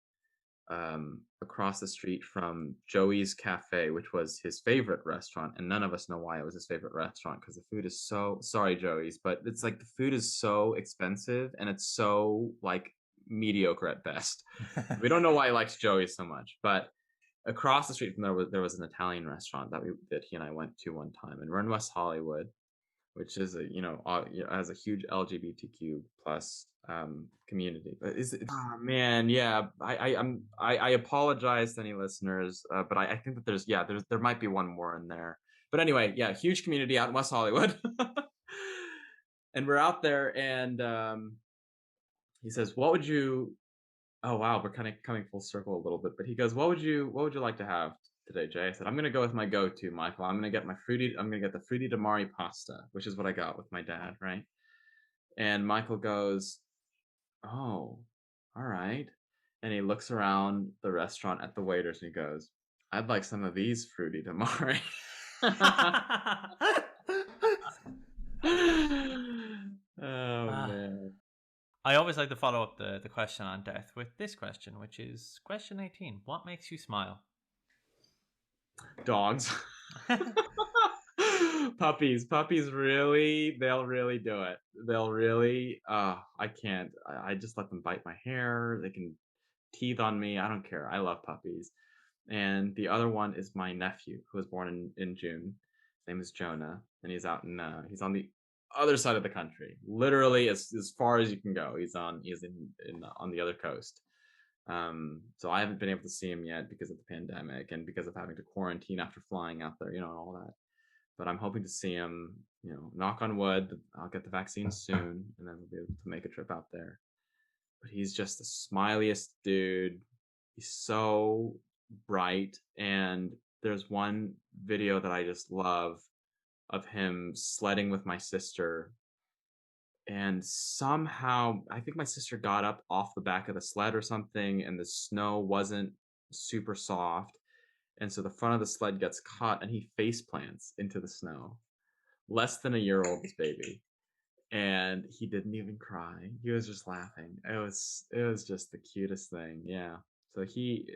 across the street from Joey's Cafe, which was his favorite restaurant, and none of us know why it was his favorite restaurant because the food is so sorry, Joey's, but it's like the food is so expensive and it's so like mediocre at best. We don't know why he likes Joey's so much, but across the street from there was an Italian restaurant that he and I went to one time, and we're in West Hollywood, which is has a huge LGBTQ plus community. But is it? Oh man, yeah. I apologize to any listeners, but I think that there might be one more in there. But anyway, yeah, huge community out in West Hollywood, and we're out there, and he says, "What would you?" Oh wow, we're kind of coming full circle a little bit, but he goes, "What would you like to have today, Jay?" I said, "I'm gonna go with my go-to, Michael. I'm gonna get the fruity de mare pasta, which is what I got with my dad, right?" And Michael goes, "Oh, all right." And he looks around the restaurant at the waiters and he goes, "I'd like some of these fruity de mare." Oh Ah, man, I always like to follow up the question on death with this question, which is question 18. What makes you smile? dogs. Puppies really, they'll really do it. They'll really, I can't. I just let them bite my hair. They can teeth on me. I don't care. I love puppies. And the other one is my nephew, who was born in June. His name is Jonah, and he's on the other side of the country, literally as far as you can go. He's on the other coast. So I haven't been able to see him yet because of the pandemic and because of having to quarantine after flying out there, and all that. But I'm hoping to see him. Knock on wood, I'll get the vaccine soon, and then we'll be able to make a trip out there. But he's just the smiliest dude. He's so bright, and there's one video that I just love of him sledding with my sister, and somehow I think my sister got up off the back of the sled or something, and the snow wasn't super soft, and so the front of the sled gets caught, and he face plants into the snow. Less than a year old baby, and he didn't even cry. He was just laughing. It was just the cutest thing. Yeah. So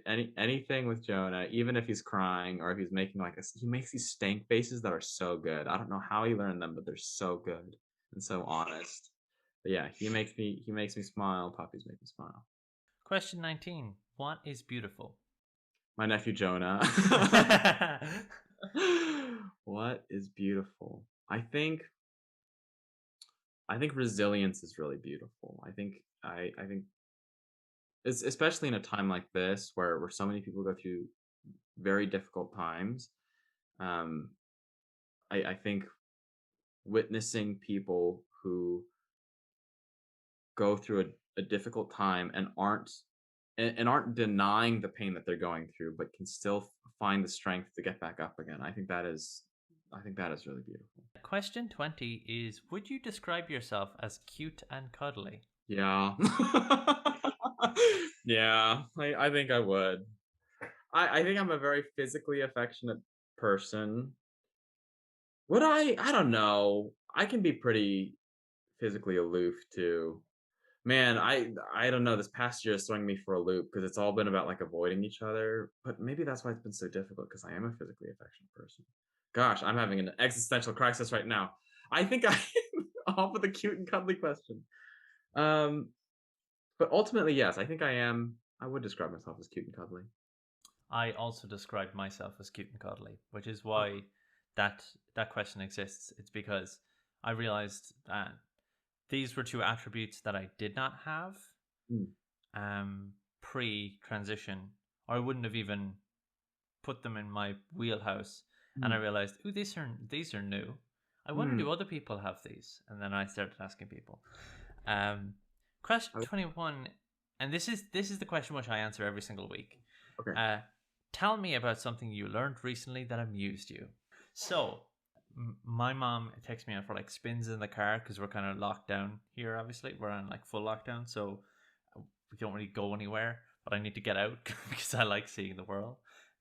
anything with Jonah, even if he's crying or if he's making he makes these stank faces that are so good. I don't know how he learned them, but they're so good and so honest. But yeah, he makes me smile. Puppies make me smile. Question 19. What is beautiful? My nephew Jonah. What is beautiful? I think resilience is really beautiful. I think especially in a time like this where so many people go through very difficult times. Um, I think witnessing people who go through a difficult time and aren't denying the pain that they're going through, but can still find the strength to get back up again. I think that is really beautiful. Question 20 is: would you describe yourself as cute and cuddly? Yeah. Yeah, I think I would. I think I'm a very physically affectionate person. Would I? I don't know. I can be pretty physically aloof too. Man, I don't know. This past year is throwing me for a loop because it's all been about like avoiding each other. But maybe that's why it's been so difficult because I am a physically affectionate person. Gosh, I'm having an existential crisis right now. I think I off with a cute and cuddly question. Um, but ultimately, yes, I think I am. I would describe myself as cute and cuddly. I also described myself as cute and cuddly, which is Oh, why that question exists. It's because I realized that these were two attributes that I did not have mm, pre-transition, or I wouldn't have even put them in my wheelhouse. And I mm, realized, oh, these are new. I wonder, mm. do other people have these? And then I started asking people. Um, Question I- 21, and this is the question which I answer every single week. Okay. Uh, Tell me about something you learned recently that amused you. So, my mom takes me out for like spins in the car because we're kind of locked down here. Obviously, we're on like full lockdown, so we don't really go anywhere. But I need to get out because I like seeing the world.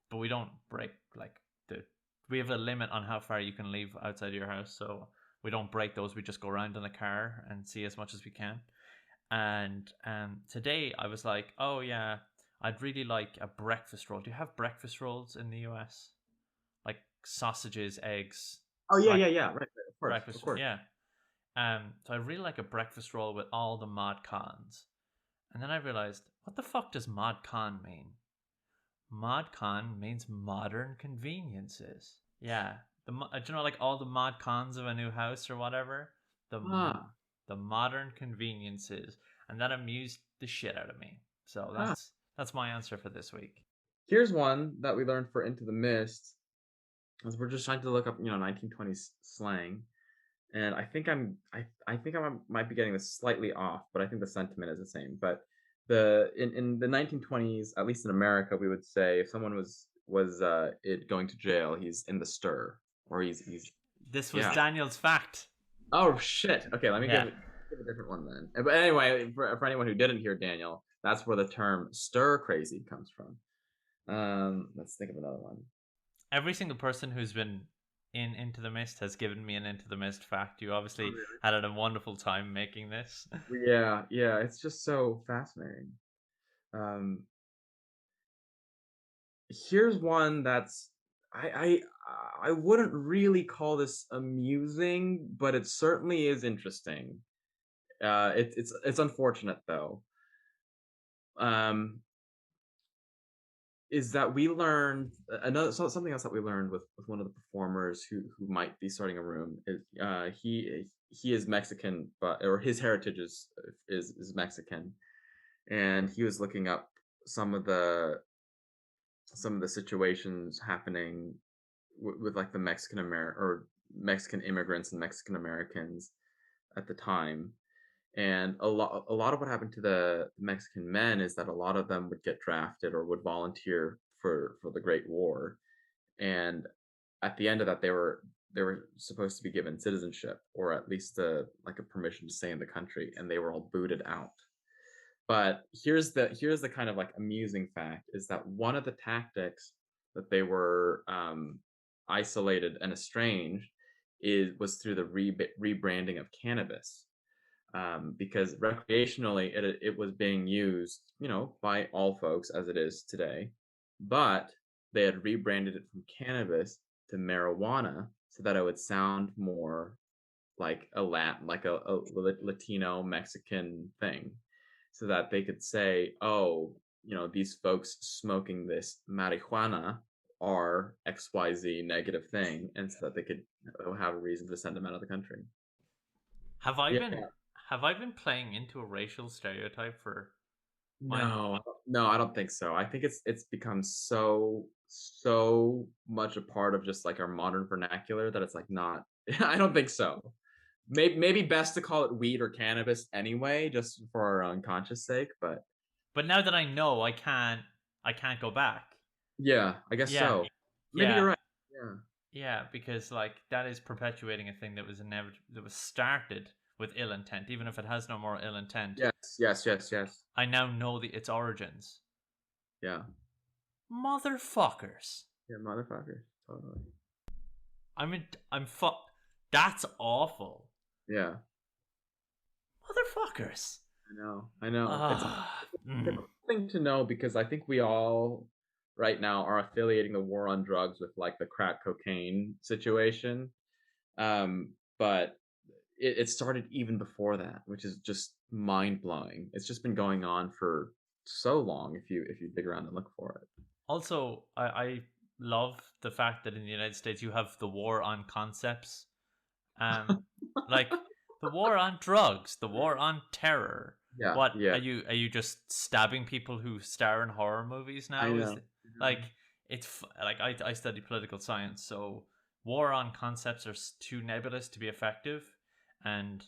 But we don't break like the. We have a limit on how far you can leave outside of your house, so we don't break those. We just go around in the car and see as much as we can. And today I was like, oh yeah, I'd really like a breakfast roll. Do you have breakfast rolls in the US? Like sausages, eggs, Oh yeah, break yeah, yeah. Right, right. Of course, of breakfast. course. Yeah. So I really like a breakfast roll with all the mod cons. And then I realized, what the fuck does mod con mean? Mod con means modern conveniences. Yeah. Do you know like all the mod cons of a new house or whatever? The Ah, the modern conveniences, and that amused the shit out of me. So ah. that's my answer for this week. Here's one that we learned for Into the Mist. As we're just trying to look up, 1920s slang, and I think I might be getting this slightly off, but I think the sentiment is the same. But in the 1920s, at least in America, we would say if someone was it going to jail, he's in the stir, or he's This was yeah. Daniel's fact. Oh shit. Okay, let me Yeah. give a different one then. But anyway, for anyone who didn't hear Daniel, that's where the term stir crazy comes from. Let's think of another one. Every single person who's been in Into the Mist has given me an Into the Mist fact. You Oh, obviously had a wonderful time making this. yeah, yeah, it's just so fascinating. Um, Here's one that's I wouldn't really call this amusing, but it certainly is interesting. It's unfortunate though. Um, is that we learned something else that we learned with one of the performers who might be starting a room is he is Mexican, but or his heritage is Mexican, and he was looking up some of the some of the situations happening with like the Mexican American or Mexican immigrants and Mexican Americans at the time. And a lot of what happened to the Mexican men is that a lot of them would get drafted or would volunteer for the Great War. And at the end of that, they were supposed to be given citizenship or at least like a permission to stay in the country, and they were all booted out. But here's the kind of like amusing fact is that one of the tactics that they were isolated and estranged was through the rebranding of cannabis, because recreationally it was being used, by all folks as it is today, but they had rebranded it from cannabis to marijuana so that it would sound more like a Latino Mexican thing, so that they could say, "Oh." these folks smoking this marijuana are XYZ negative thing, and so that they could have a reason to send them out of the country. Have I Yeah. been have I been playing into a racial stereotype for my No, I don't think so. I think it's become so much a part of just like our modern vernacular that it's like not. I don't think so. Maybe best to call it weed or cannabis anyway, just for our own conscious sake. But but now that I know I can't go back. yeah, I guess Yeah. so. Maybe you're Yeah. right. Yeah. Yeah, because like that is perpetuating a thing that was that was started with ill intent, even if it has no more ill intent. Yes. Yes. Yes. Yes. I now know its origins. Yeah. Motherfuckers. Yeah. Motherfucker. Totally. I'm That's awful. Yeah. Motherfuckers. I know. I know. It's Ah. a difficult thing to know because I think we all right now are affiliating the war on drugs with like the crack cocaine situation. But it started even before that, which is just mind blowing. It's just been going on for so long if you dig around and look for it. Also, I love the fact that in the United States you have the war on concepts. Um, like the war on drugs, the war on terror. Yeah, What yeah, are you just stabbing people who star in horror movies I now? know. Like like I study political science, so war on concepts are too nebulous to be effective, and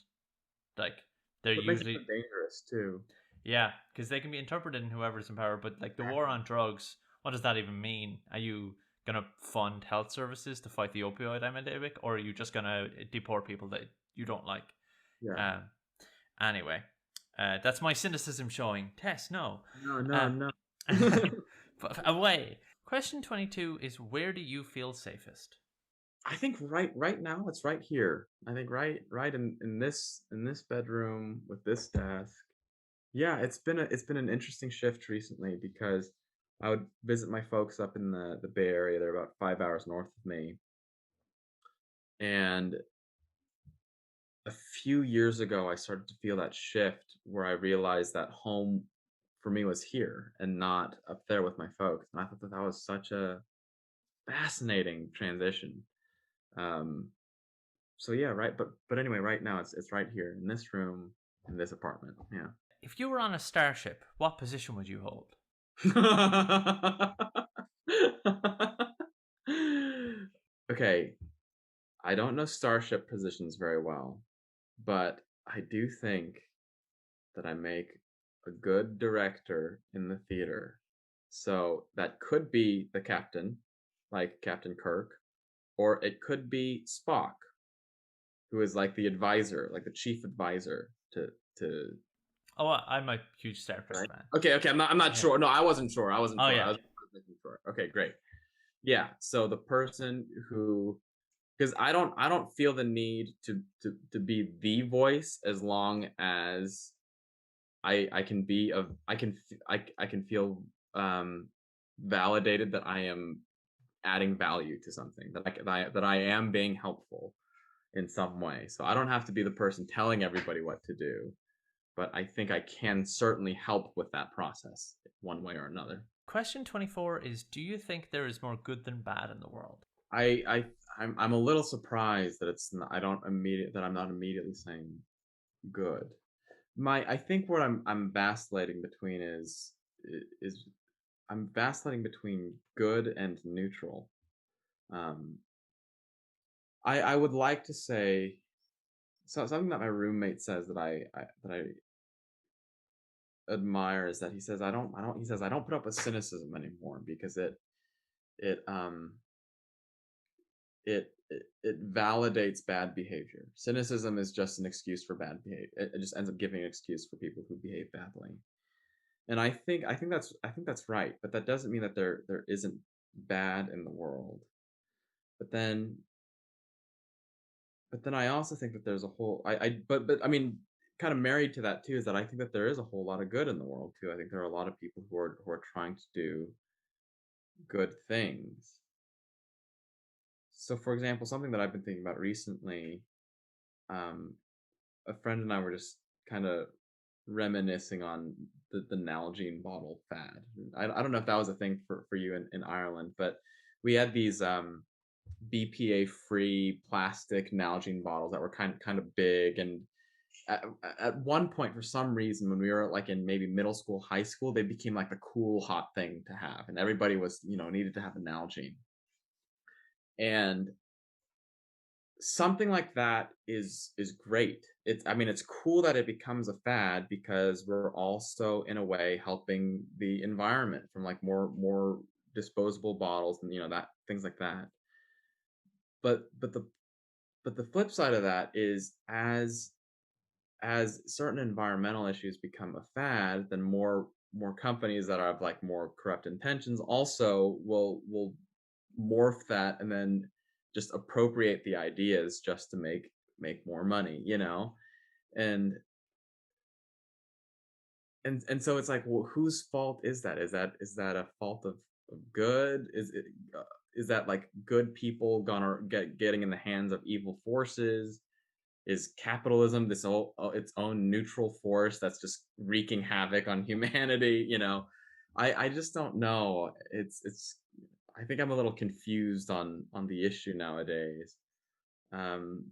like they're What makes it so usually dangerous too? yeah, because they can be interpreted in whoever's in power. But like the war Exactly. on drugs, what does that even mean? Are you gonna fund health services to fight the opioid epidemic, or are you just gonna deport people that you don't like? Yeah. Um, anyway, that's my cynicism showing. Tess, no. No, no, Um, no. but away. Question 22 is where do you feel safest? I think right now it's right here. I think right in this bedroom with this desk. Yeah, it's been an interesting shift recently because I would visit my folks up in the Bay Area. They're about 5 hours north of me, and a few years ago, I started to feel that shift where I realized that home for me was here and not up there with my folks. And I thought that that was such a fascinating transition. Um, so yeah, right. But anyway, right now it's right here in this room in this apartment. Yeah. If you were on a starship, what position would you hold? Okay, I don't know starship positions very well, but I do think that I make a good director in the theater. So that could be the captain, like Captain Kirk, or it could be Spock, who is like the advisor, like the chief advisor to Oh, I'm a huge Star Trek right? fan. Okay, I'm not Yeah. sure. No, I wasn't sure. I wasn't Oh sure. yeah. I was making sure. Okay, great. Yeah. So the person who because I don't feel the need to be the voice as long as I can be of I can feel validated that I am adding value to something that I am being helpful in some way. So I don't have to be the person telling everybody what to do, but I think I can certainly help with that process one way or another. Question 24 is do you think there is more good than bad in the world? I I I'm a little surprised that I'm not immediately saying good. I think what I'm vacillating between is I'm vacillating between good and neutral. Um, I would like to say something that my roommate says that I admire is that he says I don't put up with cynicism anymore because it um it validates bad behavior. Cynicism is just an excuse for bad behavior. It just ends up giving an excuse for people who behave badly. And I think that's right, but that doesn't mean that there isn't bad in the world. But then but then I also think that there's a whole I but I mean kind of married to that too is that I think that there is a whole lot of good in the world too. I think there are a lot of people who are trying to do good things. So for example, something that I've been thinking about recently, um, a friend and I were just kind of reminiscing on the Nalgene bottle fad. I don't know if that was a thing for you in Ireland, but we had these BPA free plastic Nalgene bottles that were kind of big. And at, at one point, for some reason, when we were like in maybe middle school, high school, they became like the cool hot thing to have, and everybody was, needed to have a Nalgene. And something like that is great. It's cool that it becomes a fad because we're also in a way helping the environment from like more disposable bottles and that things like that. But the flip side of that is as certain environmental issues become a fad, then more companies that have like more corrupt intentions also will morph that and then just appropriate the ideas just to make more money, and and so it's like, well, whose fault is that? Is that a fault of good? Is that like good people gonna getting in the hands of evil forces? Is capitalism its own neutral force that's just wreaking havoc on humanity? I just don't know. It's I think I'm a little confused on the issue nowadays. Um,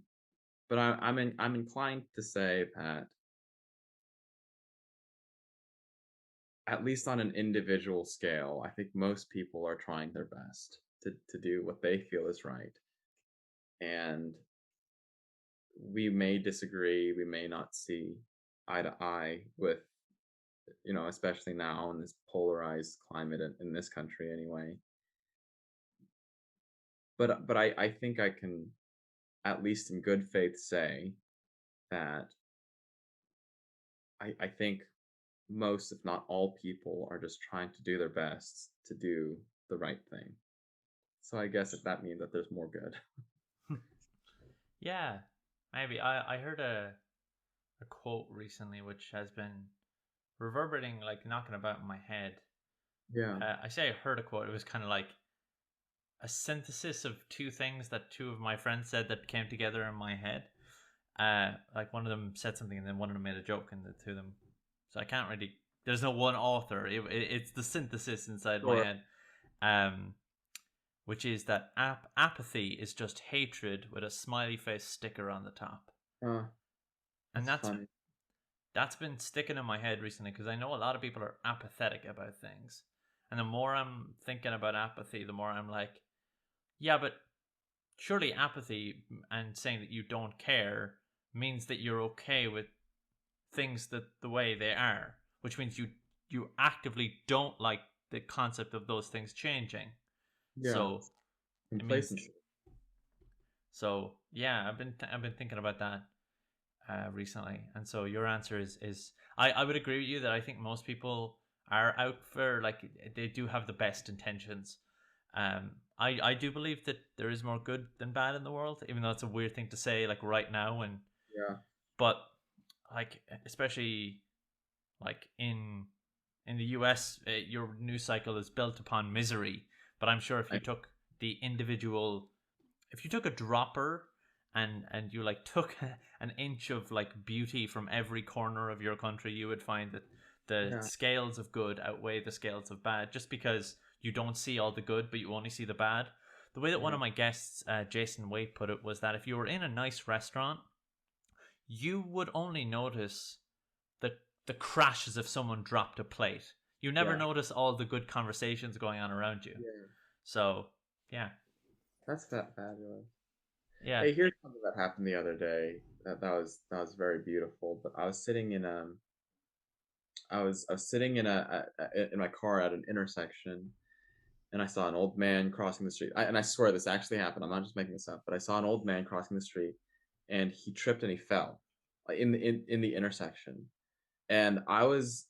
but I'm inclined to say that at least on an individual scale, I think most people are trying their best to do what they feel is right. And we may disagree, we may not see eye to eye with, especially now in this polarized climate in this country anyway. But I think I can at least in good faith say that I think most, if not all people, are just trying to do their best to do the right thing. So I guess if that means that there's more good. Yeah, maybe. I heard a quote recently which has been reverberating, like knocking about in my head. Yeah. I say I heard a quote. It was kind of like a synthesis of two things that two of my friends said that came together in my head. Like one of them said something and then one of them made a joke, and the two of them. So I can't really. There's no one author. It's the synthesis inside my Sure. head. Which is that apathy is just hatred with a smiley face sticker on the top, and That's funny. that's been sticking in my head recently because I know a lot of people are apathetic about things, and the more I'm thinking about apathy, the more I'm like, yeah, but surely apathy and saying that you don't care means that you're okay with things that the way they are, which means you actively don't like the concept of those things changing. Yeah. So it means Complacency. so. Yeah, I've been thinking about that recently, and so your answer is I would agree with you that I think most people are out for, like, they do have the best intentions. I do believe that there is more good than bad in the world, even though it's a weird thing to say like right now, and Yeah. but like especially like in the US, your news cycle is built upon misery. But I'm sure if I, you took the individual, if you took a dropper and you like took an inch of like beauty from every corner of your country, you would find that the yeah. scales of good outweigh the scales of bad, just because you don't see all the good but you only see the bad. The way that one Yeah. of my guests, Jason Waite, put it was that if you were in a nice restaurant, you would only notice the the crash as if someone dropped a plate. You never Yeah. notice all the good conversations going on around you. Yeah. So yeah, That's that fabulous. yeah. Hey, here's something that happened the other day. That was very beautiful. But I was sitting in my car at an intersection, and I saw an old man crossing the street. And I swear this actually happened. I'm not just making this up. But I saw an old man crossing the street, and he tripped and he fell, in the intersection. And I was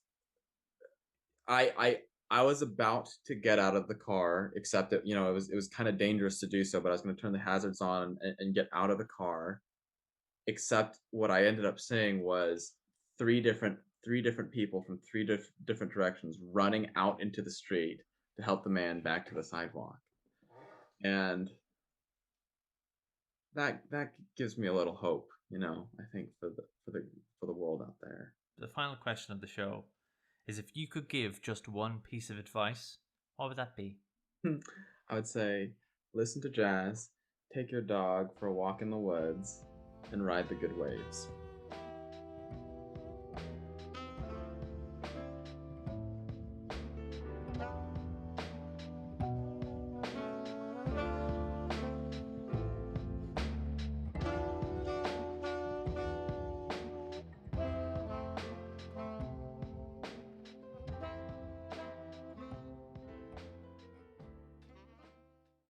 about to get out of the car, except that it was kind of dangerous to do so. But I was going to turn the hazards on and get out of the car. Except what I ended up seeing was three different people from three different directions running out into the street to help the man back to the sidewalk. And that gives me a little hope, I think for the world out there. the final question of the show is: if you could give just one piece of advice, what would that be? I would say listen to jazz, take your dog for a walk in the woods, and ride the good waves.